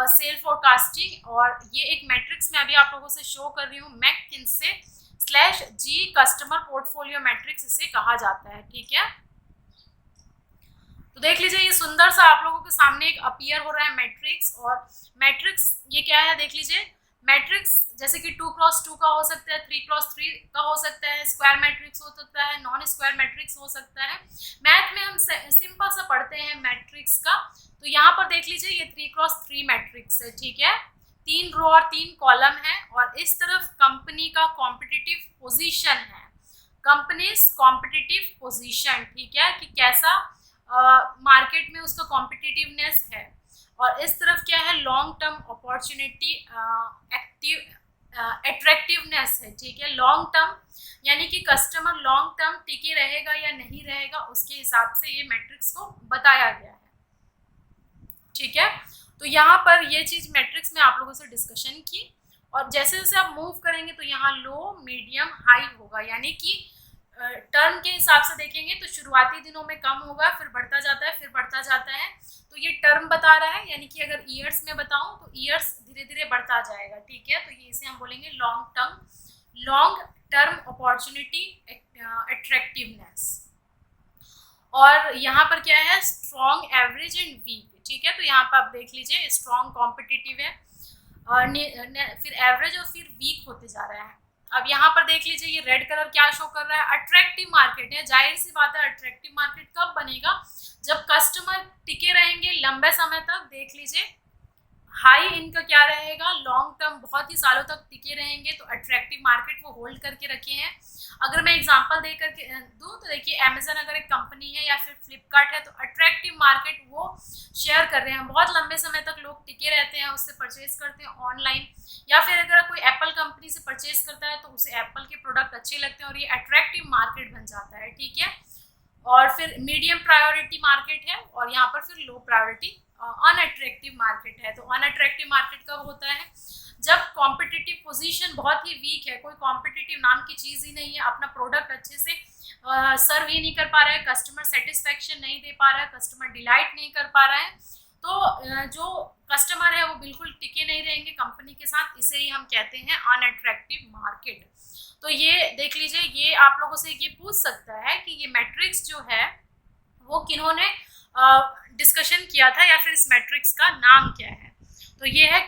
सेल फोरकास्टिंग। और ये एक मैट्रिक्स में अभी आप लोगों से शो कर रही हूँ, McKinsey/G कस्टमर पोर्टफोलियो मैट्रिक्स इसे कहा जाता है। ठीक है, तो देख लीजिए ये सुंदर सा आप लोगों के सामने एक अपीयर हो रहा है मैट्रिक्स। और मैट्रिक्स ये क्या है, देख लीजिए, मैट्रिक्स जैसे कि 2x2 का हो सकता है, 3x3 का हो सकता है, स्क्वायर मैट्रिक्स हो सकता है, नॉन स्क्वायर मैट्रिक्स हो सकता है। मैथ में हम सिंपल सा पढ़ते हैं मैट्रिक्स का। तो यहाँ पर देख लीजिए ये 3x3 मैट्रिक्स है। ठीक है, 3 रो और 3 कॉलम है, और इस तरफ कंपनी का कॉम्पिटिटिव पोजीशन है, कंपनीज कॉम्पिटिटिव पोजीशन। ठीक है, कि कैसा मार्केट में उसका कॉम्पिटिटिवनेस है। और इस तरफ क्या है, लॉन्ग टर्म अपॉर्चुनिटी अट्रैक्टिवनेस है। ठीक है, लॉन्ग टर्म यानी कि कस्टमर लॉन्ग टर्म टिके रहेगा या नहीं रहेगा, उसके हिसाब से ये मैट्रिक्स को बताया गया है। ठीक है, तो यहाँ पर ये चीज मैट्रिक्स में आप लोगों से डिस्कशन की। और जैसे जैसे आप मूव करेंगे तो यहाँ लो, मीडियम, हाई होगा, यानी कि टर्म के हिसाब से देखेंगे तो शुरुआती दिनों में कम होगा, फिर बढ़ता जाता है, फिर बढ़ता जाता है। तो ये टर्म बता रहा है, यानी कि अगर ईयर्स में बताऊं तो ईयर्स धीरे धीरे बढ़ता जाएगा। ठीक है, तो ये इसे हम बोलेंगे लॉन्ग टर्म अपॉर्चुनिटी अट्रैक्टिवनेस। और यहाँ पर क्या है, स्ट्रॉन्ग, एवरेज एंड वीक। ठीक है, तो यहाँ पर आप देख लीजिए स्ट्रॉन्ग कॉम्पिटिटिव है, फिर एवरेज और फिर वीक होते जा रहा है। अब यहाँ पर देख लीजिए ये रेड कलर क्या शो कर रहा है, अट्रैक्टिव मार्केट है। जाहिर सी बात है अट्रैक्टिव मार्केट कब बनेगा, जब कस्टमर टिके रहेंगे लंबे समय तक। देख लीजिए हाई इनका क्या रहेगा, लॉन्ग टर्म बहुत ही सालों तक टिके रहेंगे, तो अट्रैक्टिव मार्केट वो होल्ड करके रखे हैं। अगर मैं एग्जांपल दे करके दूँ तो देखिए अमेजन अगर एक कंपनी है या फिर फ्लिपकार्ट है, तो अट्रैक्टिव मार्केट वो शेयर कर रहे हैं, बहुत लंबे समय तक लोग टिके रहते हैं, उससे परचेज करते हैं ऑनलाइन। या फिर अगर कोई एप्पल कंपनी से परचेज करता है तो उसे एप्पल के प्रोडक्ट अच्छे लगते हैं और ये अट्रैक्टिव मार्केट बन जाता है, ठीक है। और फिर मीडियम प्रायोरिटी मार्केट है और यहाँ पर फिर लो प्रायोरिटी अनअट्रैक्टिव मार्केट है। तो अनअट्रैक्टिव मार्केट कब होता है, जब कॉम्पिटिटिव पोजीशन बहुत ही वीक है, कोई कॉम्पिटिटिव नाम की चीज़ ही नहीं है, अपना प्रोडक्ट अच्छे से सर्व ही नहीं कर पा रहा है, कस्टमर सेटिस्फेक्शन नहीं दे पा रहा है, कस्टमर डिलाइट नहीं कर पा रहा है, तो जो कस्टमर है वो बिल्कुल टिके नहीं रहेंगे कंपनी के साथ, इसे ही हम कहते हैं अनअट्रैक्टिव मार्केट। तो ये देख लीजिए, ये आप लोगों से ये पूछ सकता है कि ये मैट्रिक्स जो है वो किन्होंने डिस्कशन किया था या फिर इस मैट्रिक्स का नाम क्या है। तो ये है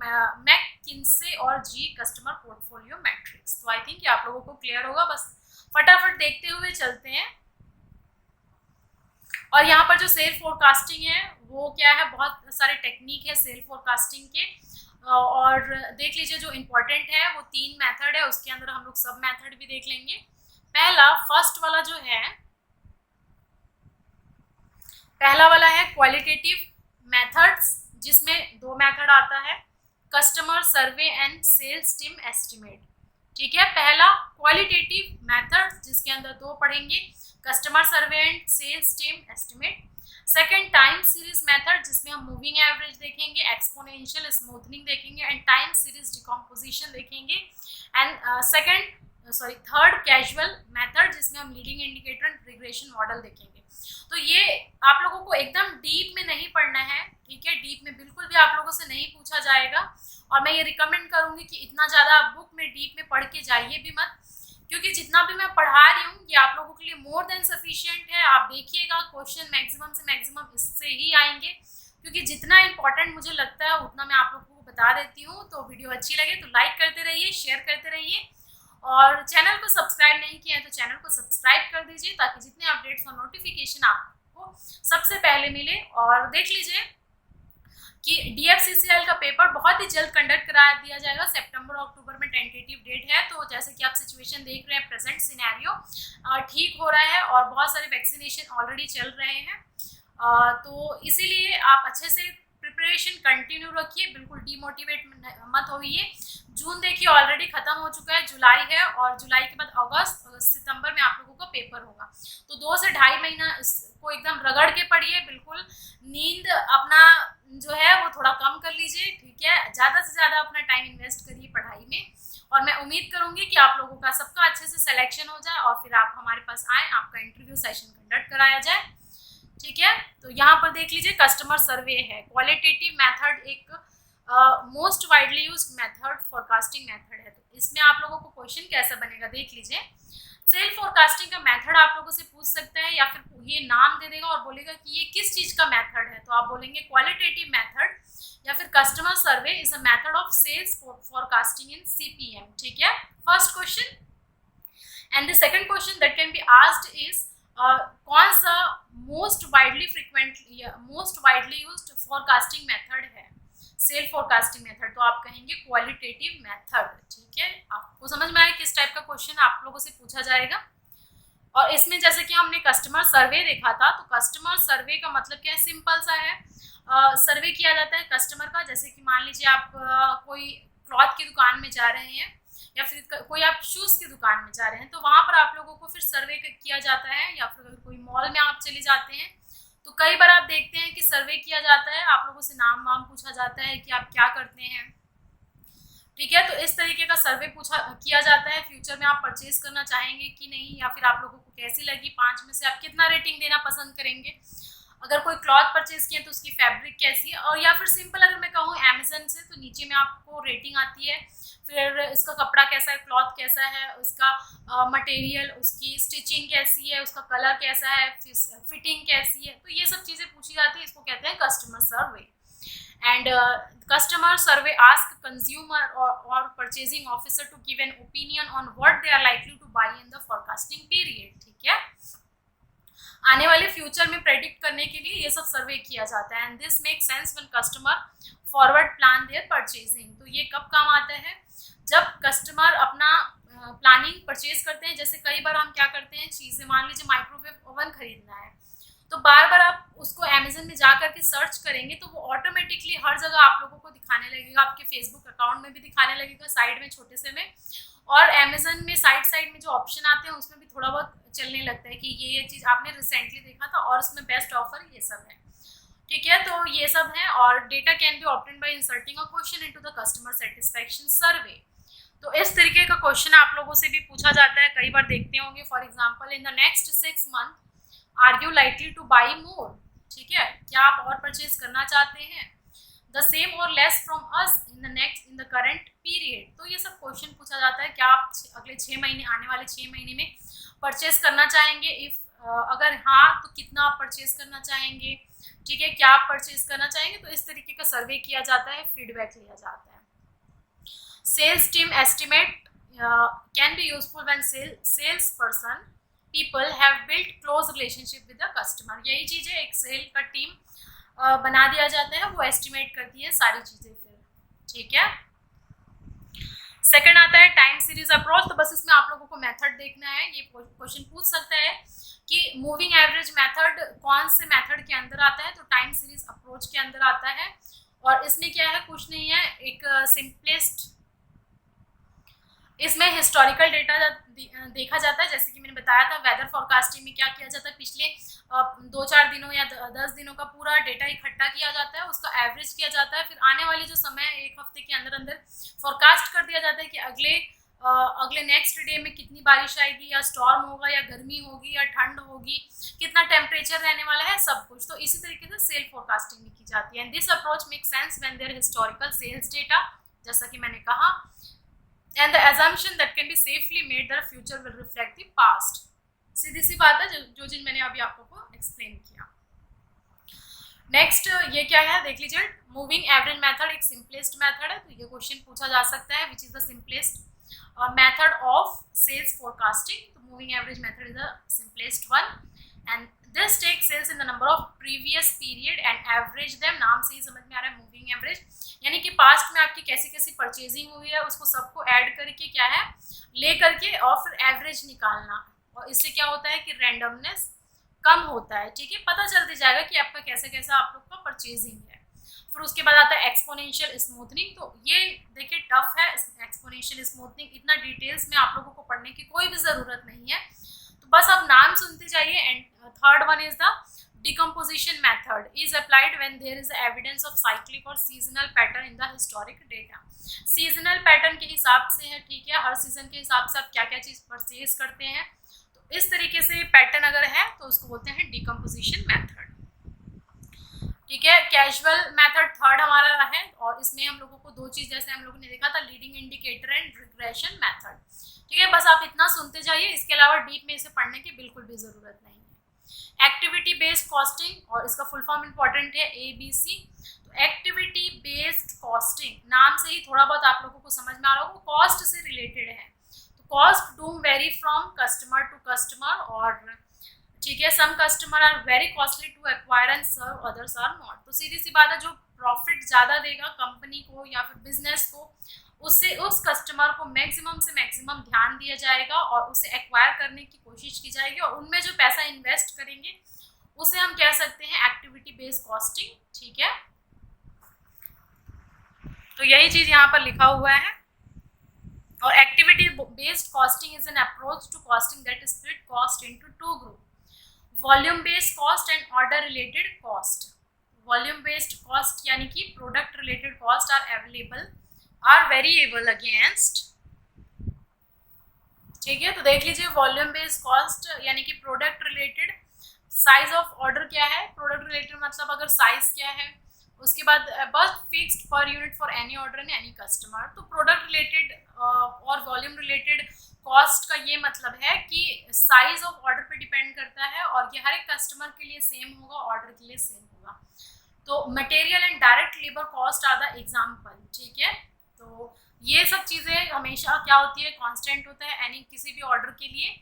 मैककिन्से और जी कस्टमर पोर्टफोलियो मैट्रिक्स। तो आई थिंक ये आप लोगों को क्लियर होगा, बस फटाफट देखते हुए चलते हैं। और यहाँ पर जो सेल फोरकास्टिंग है वो क्या है, बहुत सारे टेक्निक है सेल फोरकास्टिंग के, और देख लीजिए जो इम्पोर्टेंट है वो 3 मेथड है, उसके अंदर हम लोग सब मेथड भी देख लेंगे। पहला फर्स्ट वाला जो है, पहला वाला है क्वालिटेटिव मेथड्स, जिसमें 2 मेथड आता है, customer survey and sales team estimate, ठीक है। पहला क्वालिटेटिव मेथड जिसके अंदर 2 पढ़ेंगे, customer survey and sales team estimate. Second time series method, जिसमें हम मूविंग एवरेज देखेंगे, एक्सपोनेंशियल स्मूथनिंग देखेंगे एंड टाइम सीरीज डिकम्पोजिशन देखेंगे। एंड थर्ड कैजुअल मेथड, जिसमें हम leading indicator and regression model देखेंगे। तो ये आप लोगों को एकदम डीप में नहीं पढ़ना है, ठीक है, डीप में बिल्कुल भी आप लोगों से नहीं पूछा जाएगा, और मैं ये रिकमेंड करूंगी कि इतना ज़्यादा बुक में डीप में पढ़ के जाइए भी मत, क्योंकि जितना भी मैं पढ़ा रही हूँ ये आप लोगों के लिए मोर देन सफिशिएंट है। आप देखिएगा क्वेश्चन मैक्सिमम से मैक्सिमम इससे ही आएंगे, क्योंकि जितना इंपॉर्टेंट मुझे लगता है उतना मैं आप लोगों को बता देती हूँ। तो वीडियो अच्छी लगे तो लाइक करते रहिए, शेयर करते रहिए, और चैनल को सब्सक्राइब नहीं किया है तो चैनल को सब्सक्राइब कर दीजिए, ताकि जितने अपडेट्स और नोटिफिकेशन आपको सबसे पहले मिले। और देख लीजिए कि DFCCL का पेपर बहुत ही जल्द कंडक्ट करा दिया जाएगा, सितंबर और अक्टूबर में टेंटेटिव डेट है। तो जैसे कि आप सिचुएशन देख रहे हैं, प्रेजेंट सिनेरियो ठीक हो रहा है और बहुत सारे वैक्सीनेशन ऑलरेडी चल रहे हैं, तो इसीलिए आप अच्छे से प्रिपरेशन कंटिन्यू रखिए, बिल्कुल डीमोटिवेट मत होइए। जून देखिए ऑलरेडी खत्म हो चुका है, जुलाई है, और जुलाई के बाद अगस्त और सितंबर में आप लोगों का पेपर होगा। तो 2 से ढाई महीना इसको एकदम रगड़ के पढ़िए, बिल्कुल नींद अपना जो है वो थोड़ा कम कर लीजिए, ठीक है, ज़्यादा से ज़्यादा अपना टाइम इन्वेस्ट करिए पढ़ाई में। और मैं उम्मीद करूँगी कि आप लोगों का सबका अच्छे से सिलेक्शन हो जाए और फिर आप हमारे पास आएँ, आपका इंटरव्यू सेशन कंडक्ट कराया जाए, ठीक है। तो यहाँ पर देख लीजिए कस्टमर सर्वे है, क्वालिटेटिव मेथड एक most widely used method forecasting method है। तो इसमें आप लोगों को क्वेश्चन कैसा बनेगा देख लीजिए। सेल फोरकास्टिंग का मेथड आप लोगों से पूछ सकता है, या फिर ये नाम दे देगा और बोलेगा कि ये किस चीज का मेथड है, तो आप बोलेंगे क्वालिटेटिव मेथड, या फिर customer survey is a method of sales forecasting in CPM, ठीक है, first question. And the second question that can be asked is कौन सा most widely used forecasting method है, सेल फोरकास्टिंग मेथड, तो आप कहेंगे क्वालिटेटिव मेथड, ठीक है। आपको समझ में आया किस टाइप का क्वेश्चन आप लोगों से पूछा जाएगा। और इसमें जैसे कि हमने कस्टमर सर्वे देखा था, तो कस्टमर सर्वे का मतलब क्या है, सिंपल सा है, सर्वे किया जाता है कस्टमर का। जैसे कि मान लीजिए आप कोई क्लॉथ की दुकान में जा रहे हैं, या फिर कोई आप शूज़ की दुकान में जा रहे हैं, तो वहाँ पर आप लोगों को फिर सर्वे किया जाता है। या फिर अगर कोई मॉल में आप चले जाते हैं तो कई बार आप देखते हैं कि सर्वे किया जाता है, आप लोगों से नाम वाम पूछा जाता है कि आप क्या करते हैं, ठीक है। तो इस तरीके का सर्वे किया जाता है, फ्यूचर में आप परचेज करना चाहेंगे कि नहीं, या फिर आप लोगों को कैसी लगी, 5 में से आप कितना रेटिंग देना पसंद करेंगे। अगर कोई क्लॉथ परचेज किए तो उसकी फैब्रिक कैसी है, और या फिर सिंपल अगर मैं कहूँ अमेजन से, तो नीचे में आपको रेटिंग आती है, फिर इसका कपड़ा कैसा है, क्लॉथ कैसा है, उसका मटेरियल, उसकी स्टिचिंग कैसी है, उसका कलर कैसा है, फिटिंग कैसी है, तो ये सब चीज़ें पूछी जाती है, इसको कहते हैं customer survey. And customer survey ask consumer or purchasing officer to give an opinion on what they are likely to buy in the forecasting period. ठीक है, आने वाले फ्यूचर में प्रेडिक्ट करने के लिए ये सब सर्वे किया जाता है. And this make sense when customer forward plan their purchasing. तो ये कब काम आता है, जब कस्टमर अपना प्लानिंग परचेज करते हैं. जैसे कई बार हम क्या करते हैं, चीज़ें मान लीजिए माइक्रोवेव ओवन खरीदना है, तो बार बार आप उसको अमेजन में जा करके सर्च करेंगे तो वो ऑटोमेटिकली हर जगह आप लोगों को दिखाने लगेगा. आपके फेसबुक अकाउंट में भी दिखाने लगेगा, साइड में छोटे से में, और अमेजन में साइड में जो ऑप्शन आते हैं उसमें भी थोड़ा बहुत चलने लगता है कि ये चीज़ आपने रिसेंटली देखा था और उसमें बेस्ट ऑफर ये सब है. ठीक है, तो ये सब है. और data can be obtained by inserting a question into the customer satisfaction survey. तो इस तरीके का क्वेश्चन आप लोगों से भी पूछा जाता है, कई बार देखते होंगे. For example, in the next 6 month are you likely to buy more. ठीक है, क्या आप और परचेज करना चाहते हैं, द सेम और less from us in the current period. तो ये सब क्वेश्चन पूछा जाता है, क्या आप अगले 6 महीने, आने वाले 6 महीने में परचेज करना चाहेंगे. इफ अगर हाँ, तो कितना आप परचेज करना चाहेंगे. ठीक है, क्या आप परचेज करना चाहेंगे. तो इस तरीके का सर्वे किया जाता है, फीडबैक लिया जाता है. Sales team estimate can be useful when sales person people have built close relationship with the customer. यही चीज़ है, एक सेल का टीम बना दिया जाता है, वो एस्टिमेट करती है सारी चीज़ें फिर. ठीक है, सेकंड आता है टाइम सीरीज अप्रोच. तो बस इसमें आप लोगों को मेथड देखना है. ये क्वेश्चन पूछ सकता है कि मूविंग एवरेज मेथड कौन से मेथड के अंदर आता है. तो टाइम सीरीज अप्रोच के अंदर आता है. और इसमें क्या है, कुछ नहीं है, एक सिंपलेस्ट, इसमें हिस्टोरिकल डेटा देखा जाता है. जैसे कि मैंने बताया था, वेदर फोरकास्टिंग में क्या किया जाता है, पिछले 2-4 दिनों या 10 दिनों का पूरा डेटा इकट्ठा किया जाता है, उसका एवरेज किया जाता है. फिर आने वाली जो समय है, 1 हफ्ते के अंदर अंदर फोरकास्ट कर दिया जाता है कि अगले नेक्स्ट डे में कितनी बारिश आएगी, या स्टॉर्म होगा, या गर्मी होगी, या ठंड होगी, कितना टेम्परेचर रहने वाला है, सब कुछ. तो इसी तरीके से सेल फोरकास्टिंग भी की जाती है. This approach make sense when there historical sales data, जैसा कि मैंने कहा, and the assumption that can be safely made that the future will reflect the past. सीधी सी बात है, जो चीज मैंने अभी आपको एक्सप्लेन किया. नेक्स्ट ये क्या है, देख लीजिए. मूविंग एवरेज मेथड एक सिंपलेस्ट मेथड है. तो ये क्वेश्चन पूछा जा सकता है, which is the simplest method of sales forecasting. तो moving average method is the simplest one, and this take sales in the number of previous period and average them. नाम से ही समझ में आ रहा है, मूविंग एवरेज, यानी कि पास्ट में आपकी कैसी कैसी परचेजिंग हुई है उसको सबको ऐड करके क्या है, ले करके और फिर एवरेज निकालना. और इससे क्या होता है कि रैंडमनेस कम होता है. ठीक है, पता चलते जाएगा कि आपका कैसा कैसा आप लोग का परचेजिंग है. फिर उसके बाद आता है एक्सपोनेंशियल स्मूथनिंग. तो ये देखिए टफ है एक्सपोनेंशियल स्मूथनिंग, इतना डिटेल्स में आप लोगों को पढ़ने की कोई भी ज़रूरत नहीं है. तो बस आप नाम सुनते जाइए. And third one is the decomposition method is applied when there is evidence of cyclic or seasonal pattern in the historic data. seasonal pattern के हिसाब से है. ठीक है, हर सीजन के हिसाब से आप क्या क्या चीज़ परचेज करते हैं. तो इस तरीके से पैटर्न अगर है तो उसको बोलते हैं डिकम्पोजिशन मेथड. ठीक है, कैजुअल मेथड थर्ड हमारा है, और इसमें हम लोगों को दो चीज़, जैसे हम लोगों ने देखा था, leading indicator and regression method. ठीक है, बस आप इतना सुनते जाइए, इसके अलावा डीप में इसे पढ़ने की बिल्कुल भी ज़रूरत नहीं है. एक्टिविटी बेस्ड कॉस्टिंग, और इसका फुल फॉर्म इंपॉर्टेंट है ABC. तो एक्टिविटी बेस्ड कॉस्टिंग, नाम से ही थोड़ा बहुत आप लोगों को समझ में आ रहा होगा, कॉस्ट से रिलेटेड है. तो cost do vary from customer to customer, और ठीक है, some customer are very costly to acquire and serve, others are not. तो सीधी सी बात है, जो प्रॉफिट ज़्यादा देगा कंपनी को या फिर बिजनेस को, उससे उस कस्टमर को मैक्सिमम से मैक्सिमम ध्यान दिया जाएगा और उसे एक्वायर करने की कोशिश की जाएगी. और उनमें जो पैसा इन्वेस्ट करेंगे उसे हम कह सकते हैं एक्टिविटी बेस्ड कॉस्टिंग. ठीक है, तो यही चीज़ यहाँ पर लिखा हुआ है. और activity based costing is an approach to costing that split cost into 2 group, volume based cost and order related cost. Volume based cost यानी कि product related cost are variable against. ठीक है, तो देख लीजिए, वॉल्यूम बेस्ड कॉस्ट यानी कि product related. Size of order क्या है, प्रोडक्ट रिलेटेड मतलब अगर साइज क्या है, उसके बाद बस fixed per unit for any order and any customer. तो प्रोडक्ट रिलेटेड और वॉल्यूम रिलेटेड कॉस्ट का ये मतलब है कि साइज ऑफ ऑर्डर पे डिपेंड करता है, और ये हर एक कस्टमर के लिए सेम होगा, ऑर्डर के लिए सेम होगा. तो material and direct labour cost are the example, ठीक है। तो ये सब चीज़ें हमेशा क्या होती है, कांस्टेंट होता है एनी किसी भी ऑर्डर के लिए।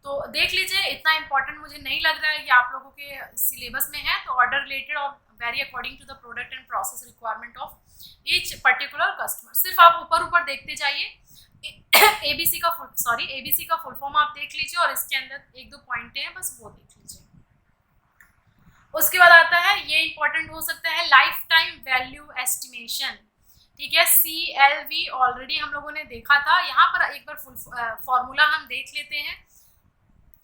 तो देख लीजिए, इतना इंपॉर्टेंट मुझे नहीं लग रहा है कि आप लोगों के सिलेबस में है। तो ऑर्डर रिलेटेड और vary according to the product and process requirement of each particular customer. सिर्फ आप ऊपर ऊपर देखते जाइए। एबीसी का फुल फॉर्म आप देख लीजिए और इसके अंदर एक दो पॉइंट हैं, बस वो देख लीजिए। उसके बाद आता है, ये इंपॉर्टेंट हो सकता है, लाइफ टाइम वैल्यू एस्टिमेशन, ठीक है। CLV ऑलरेडी हम लोगों ने देखा था। यहाँ पर एक बार फुल फॉर्मूला हम देख लेते हैं।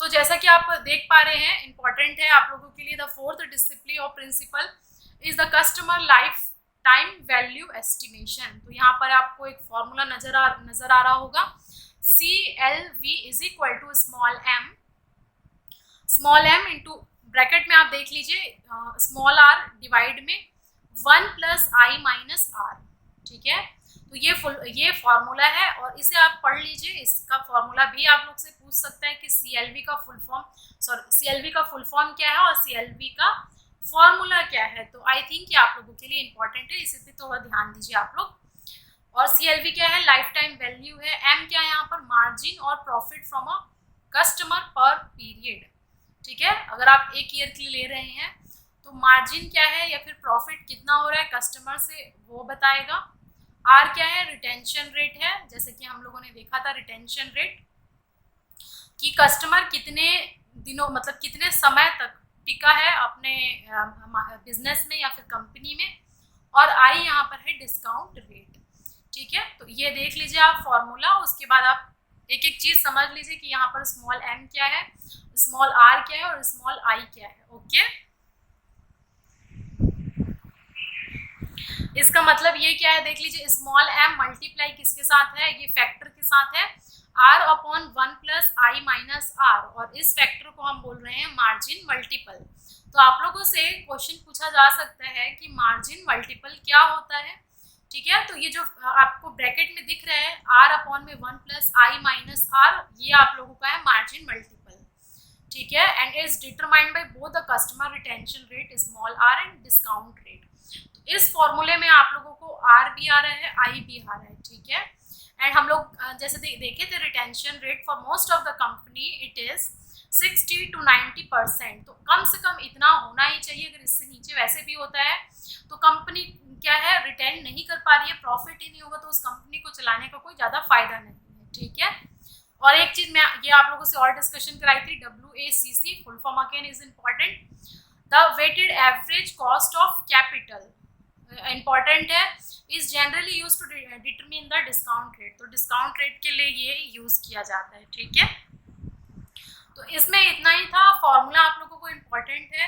तो जैसा कि आप देख पा रहे हैं, इंपॉर्टेंट है आप लोगों के लिए, the fourth discipline of principle is the customer lifetime value estimation. तो यहाँ पर आपको एक फॉर्मूला नजर आ रहा होगा। CLV is equal to small m into bracket में आप देख लीजिए स्मॉल r डिवाइड में 1 + i - r, ठीक है। तो ये फॉर्मूला है और इसे आप पढ़ लीजिए। इसका फॉर्मूला भी आप लोग से पूछ सकता है कि CLV का फुल फॉर्म क्या है और CLV का फॉर्मूला क्या है। तो आई थिंक ये आप लोगों के लिए इंपॉर्टेंट है, इसे पे थोड़ा ध्यान दीजिए आप लोग। और CLV क्या है, लाइफ टाइम वैल्यू है। M क्या है यहाँ पर, मार्जिन और प्रॉफिट फ्रॉम अ कस्टमर पर पीरियड, ठीक है। अगर आप एक ईयर के लिए ले रहे हैं तो मार्जिन क्या है या फिर प्रॉफिट कितना हो रहा है कस्टमर से, वो बताएगा। R क्या है, रिटेंशन रेट है, जैसे कि हम लोगों ने देखा था रिटेंशन रेट कि कस्टमर कितने दिनों मतलब कितने समय तक टिका है अपने बिजनेस में या फिर कंपनी में। और I यहाँ पर है डिस्काउंट रेट, ठीक है। तो ये देख लीजिए आप फॉर्मूला। उसके बाद आप एक एक चीज समझ लीजिए कि यहाँ पर स्मॉल m क्या है, स्मॉल r क्या है और स्मॉल i क्या है, ओके। इसका मतलब ये क्या है, देख लीजिए स्मॉल m मल्टीप्लाई किसके साथ है, ये फैक्टर के साथ है, r/1 + i - r, और इस फैक्टर को हम बोल रहे हैं मार्जिन मल्टीपल। तो आप लोगों से क्वेश्चन पूछा जा सकता है कि मार्जिन मल्टीपल क्या होता है, ठीक है। तो ये जो आपको ब्रैकेट में दिख रहा है r/1 + i - r, ये आप लोगों का है मार्जिन मल्टीपल, ठीक है। And is determined by both the customer retention rate small r and discount rate. तो इस फॉर्मूले में आप लोगों को r भी आ रहा है, i भी आ रहा है, ठीक है। एंड हम लोग जैसे देखे थे retention rate for most of the company it is 60 to 90%। तो कम से कम इतना होना ही चाहिए। अगर इससे नीचे वैसे भी होता है तो कंपनी क्या है, रिटेन नहीं कर पा रही है, प्रॉफिट ही नहीं होगा, तो उस कंपनी को चलाने का कोई ज़्यादा फायदा नहीं है, ठीक है। और एक चीज़ मैं ये आप लोगों से और डिस्कशन कराई थी, WACC full form again is important, the weighted average cost of capital, important है, is generally use to determine the discount rate. तो डिस्काउंट रेट के लिए ये यूज किया जाता है, ठीक है। तो इसमें इतना ही था, फॉर्मूला आप लोगों को इम्पॉर्टेंट है।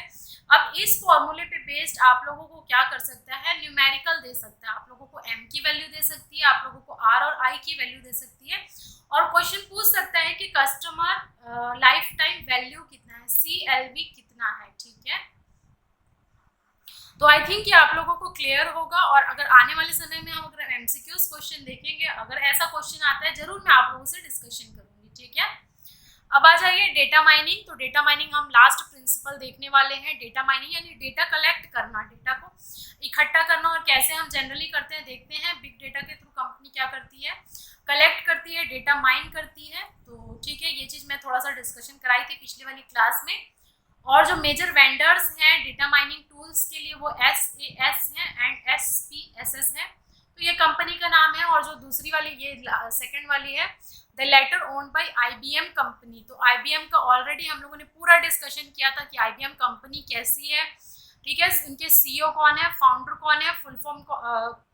अब इस फॉर्मूले पे बेस्ड आप लोगों को क्या कर सकता है, न्यूमेरिकल दे सकता है, आप लोगों को m की वैल्यू दे सकती है, आप लोगों को r और i की वैल्यू दे सकती है, और क्वेश्चन पूछ सकता है कि कस्टमर लाइफ टाइम वैल्यू कितना है, CLV कितना है, ठीक है। तो आई थिंक ये आप लोगों को क्लियर होगा। और अगर आने वाले समय में हम अगर MCQs क्वेश्चन देखेंगे, अगर ऐसा क्वेश्चन आता है जरूर मैं आप लोगों से डिस्कशन करूंगी, ठीक है। अब आ जाइए डेटा माइनिंग। तो डेटा माइनिंग हम लास्ट प्रिंसिपल देखने वाले हैं। डेटा माइनिंग यानी डेटा कलेक्ट करना, डेटा को इकट्ठा करना, और कैसे हम जनरली करते हैं देखते हैं। बिग डेटा के थ्रू कंपनी क्या करती है, कलेक्ट करती है, डेटा माइन करती है। तो ठीक है, ये चीज़ मैं थोड़ा सा डिस्कशन कराई थी पिछले वाली क्लास में। और जो मेजर वेंडर्स हैं डेटा माइनिंग टूल्स के लिए वो SAS हैं एंड SPSS है। तो ये कंपनी का नाम है। और जो दूसरी वाली ये सेकंड वाली है the letter owned by IBM company. तो IBM का ऑलरेडी हम लोगों ने पूरा डिस्कशन किया था कि IBM कंपनी कैसी है, ठीक है, उनके CEO कौन है, फाउंडर कौन है, फुल फॉर्म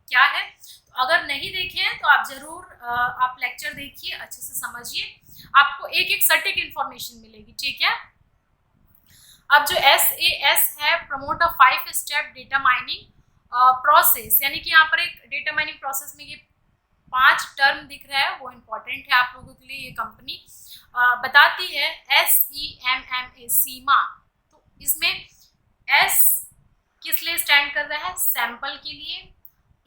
क्या है। तो अगर नहीं देखे हैं तो आप जरूर आप लेक्चर देखिए, अच्छे से समझिए, आपको एक एक सटीक इन्फॉर्मेशन मिलेगी, ठीक है। अब जो SAS है, promote a 5 step data mining process, यानी कि यहाँ पर एक डेटा माइनिंग प्रोसेस में ये 5 टर्म दिख रहा है, वो इम्पोर्टेंट है आप लोगों के लिए। ये कंपनी बताती है SEMMA, सीमा। तो इसमें S किस लिए स्टैंड कर रहा है, सैंपल के लिए,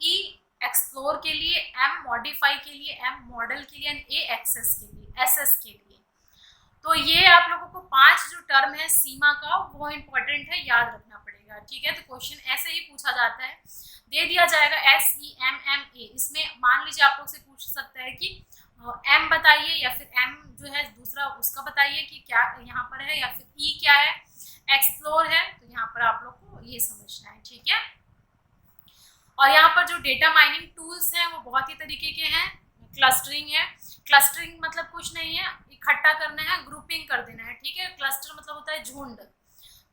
E एक्सप्लोर के लिए, M मॉडिफाई के लिए, M मॉडल के लिए, एंड A एक्सेस के लिए, SS के लिए। तो ये आप लोगों को 5 जो टर्म है सीमा का वो इम्पोर्टेंट है, याद रखना पड़ेगा। जाएगा, ठीक है। तो क्वेश्चन ऐसे ही पूछा जाता है, दे दिया जाएगा SEMMA, इसमें मान लीजिए आप लोग से पूछ सकता है कि M बताइए या फिर M जो है दूसरा उसका बताइए कि क्या यहाँ पर है, या फिर E क्या है, एक्सप्लोर है। तो यहाँ पर आप लोग को ये समझना है, ठीक है। और यहाँ पर जो डेटा माइनिंग टूल्स हैं वो बहुत ही तरीके के हैं। क्लस्टरिंग है, क्लस्टरिंग मतलब कुछ नहीं है, इकट्ठा करना है, ग्रुपिंग कर देना है, ठीक है। क्लस्टर मतलब होता है झुंड।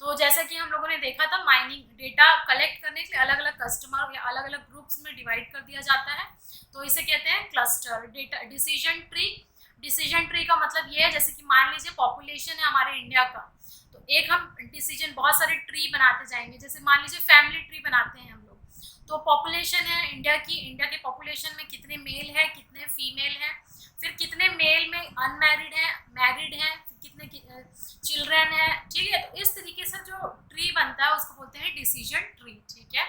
तो जैसा कि हम लोगों ने देखा था, माइनिंग डेटा कलेक्ट करने के लिए अलग अलग कस्टमर या अलग अलग ग्रुप्स में डिवाइड कर दिया जाता है, तो इसे कहते हैं cluster. Data decision tree, decision tree का मतलब ये है, जैसे कि मान लीजिए पॉपुलेशन है हमारे इंडिया का, तो एक हम डिसीजन बहुत सारे ट्री बनाते जाएंगे। जैसे मान लीजिए फैमिली ट्री बनाते हैं हम लोग, तो पॉपुलेशन है इंडिया की, इंडिया के पॉपुलेशन में कितने मेल है, कितने फीमेल हैं, फिर कितने मेल में अनमैरिड हैं, मैरिड हैं, फिर कितने चिल्ड्रन है, ठीक है। तो इस तरीके से जो ट्री बनता है उसको बोलते हैं डिसीजन ट्री, ठीक है।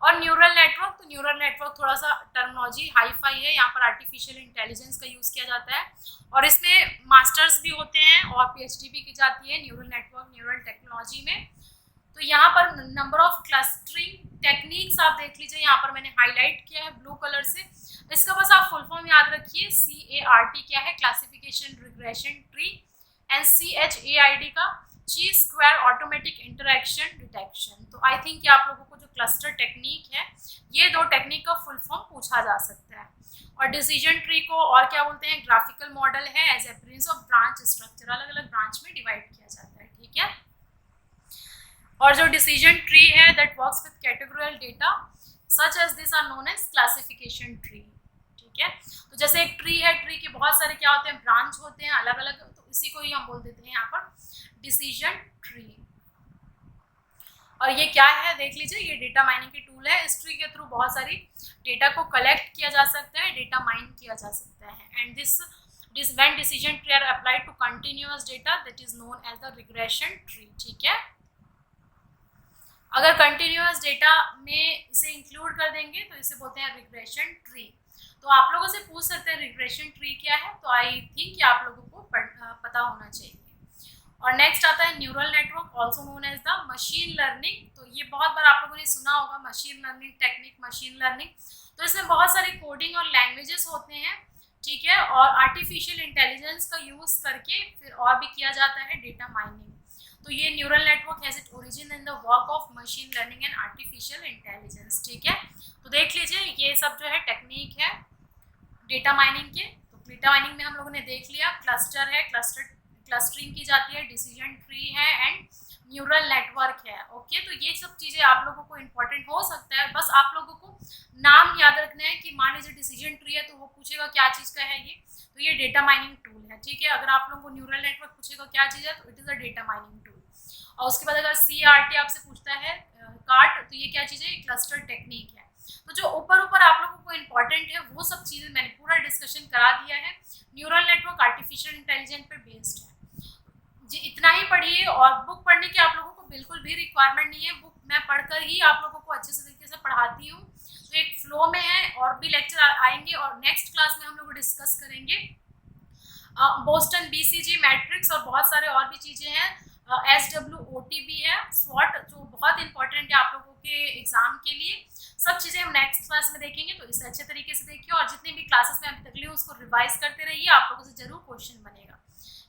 और न्यूरल नेटवर्क, तो न्यूरल नेटवर्क थोड़ा सा टर्मिनोलॉजी हाई फाई है, यहाँ पर आर्टिफिशियल इंटेलिजेंस का यूज़ किया जाता है, और इसमें मास्टर्स भी होते हैं और PhD भी की जाती है न्यूरल नेटवर्क, न्यूरल टेक्नोलॉजी में। तो यहाँ पर नंबर ऑफ क्लस्टरिंग टेक्निक्स आप देख लीजिए, यहाँ पर मैंने हाईलाइट किया है ब्लू कलर से। इसका बस आप फुल फॉर्म याद रखिए, CART क्या है, classification regression tree, and CHAID का ची स्क्वायर ऑटोमेटिक इंटरेक्शन डिटेक्शन। तो आई थिंक आप लोगों को जो क्लस्टर टेक्निक है, ये दो टेक्निक का फुल फॉर्म पूछा जा सकता है। और डिसीजन ट्री को और क्या बोलते हैं, ग्राफिकल मॉडल है as appearance of branch structure, अलग अलग ब्रांच में डिवाइड किया जाता है, ठीक है। और जो डिसीजन ट्री है that works with categorical data such as this are known as classification tree, ठीक है। तो जैसे एक ट्री है, ट्री के बहुत सारे क्या होते हैं, ब्रांच होते हैं अलग अलग, तो इसी को ही हम बोल देते हैं यहाँ पर डिसीजन ट्री। और ये क्या है देख लीजिए, ये डेटा माइनिंग की टूल है। इस ट्री के थ्रू बहुत सारी डेटा को कलेक्ट किया जा सकता है, डेटा माइन किया जा सकता है, and this when decision tree are applied to continuous data that is known as the regression tree, ठीक है। अगर कंटिन्यूअस डेटा में इसे इंक्लूड कर देंगे तो इसे बोलते हैं रिग्रेशन ट्री। तो आप लोगों से पूछ सकते हैं रिग्रेशन ट्री क्या है, तो आई थिंक कि आप लोगों को पता होना चाहिए। और नेक्स्ट आता है neural network, also known as the machine learning. तो ये बहुत बार आप लोगों ने सुना होगा, machine learning technique, machine learning. तो इसमें बहुत सारे कोडिंग और लैंग्वेजेस होते हैं, ठीक है, और आर्टिफिशियल इंटेलिजेंस का यूज़ करके फिर और भी किया जाता है डेटा माइनिंग। तो ये neural network has it origin in the work of machine learning and artificial intelligence, ठीक है। तो देख लीजिए ये सब जो है टेक्निक है डेटा माइनिंग के। तो डेटा माइनिंग में हम लोगों ने देख लिया, क्लस्टर है, क्लस्टरिंग की जाती है, डिसीजन ट्री है, एंड न्यूरल नेटवर्क है, ओके। तो ये सब चीज़ें आप लोगों को इंपॉर्टेंट हो सकता है, बस आप लोगों को नाम याद रखना है कि मान लीजिए डिसीजन ट्री है तो वो पूछेगा क्या चीज़ का है ये, तो ये डेटा माइनिंग टूल है, ठीक है। अगर आप लोगों को न्यूरल नेटवर्क पूछेगा क्या चीज़ है, तो it is a data mining tool. और उसके बाद अगर CRT आपसे पूछता है कार्ट, तो ये क्या चीज़ है, क्लस्टर टेक्निक है। तो जो ऊपर ऊपर आप लोगों को इम्पॉर्टेंट है वो सब चीज़ें मैंने पूरा डिस्कशन करा दिया है। न्यूरल नेटवर्क आर्टिफिशियल इंटेलिजेंस पे बेस्ड है जी, इतना ही पढ़िए। और बुक पढ़ने की आप लोगों को बिल्कुल भी रिक्वायरमेंट नहीं है, बुक मैं पढ़कर ही आप लोगों को अच्छे से तरीके से पढ़ाती हूँ। तो एक फ्लो में है, और भी लेक्चर आएंगे, और नेक्स्ट क्लास में हम लोग डिस्कस करेंगे बोस्टन BCG मैट्रिक्स और बहुत सारे और भी चीज़ें हैं। SWOT भी है, SWOT जो बहुत इंपॉर्टेंट है आप लोगों के एग्जाम के लिए। सब चीज़ें हम नेक्स्ट क्लास में देखेंगे, तो इसे अच्छे तरीके से देखिए, और जितनी भी क्लासेस में अभी तक ली उसको रिवाइज करते रहिए, आप लोगों से जरूर क्वेश्चन बनेगा,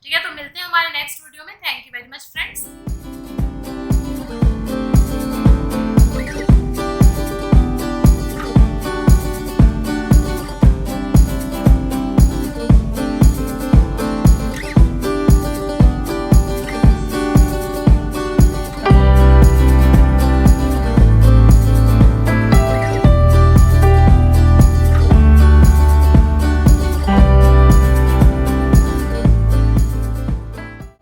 ठीक है। तो मिलते हैं हमारे नेक्स्ट वीडियो में। Thank you very much friends.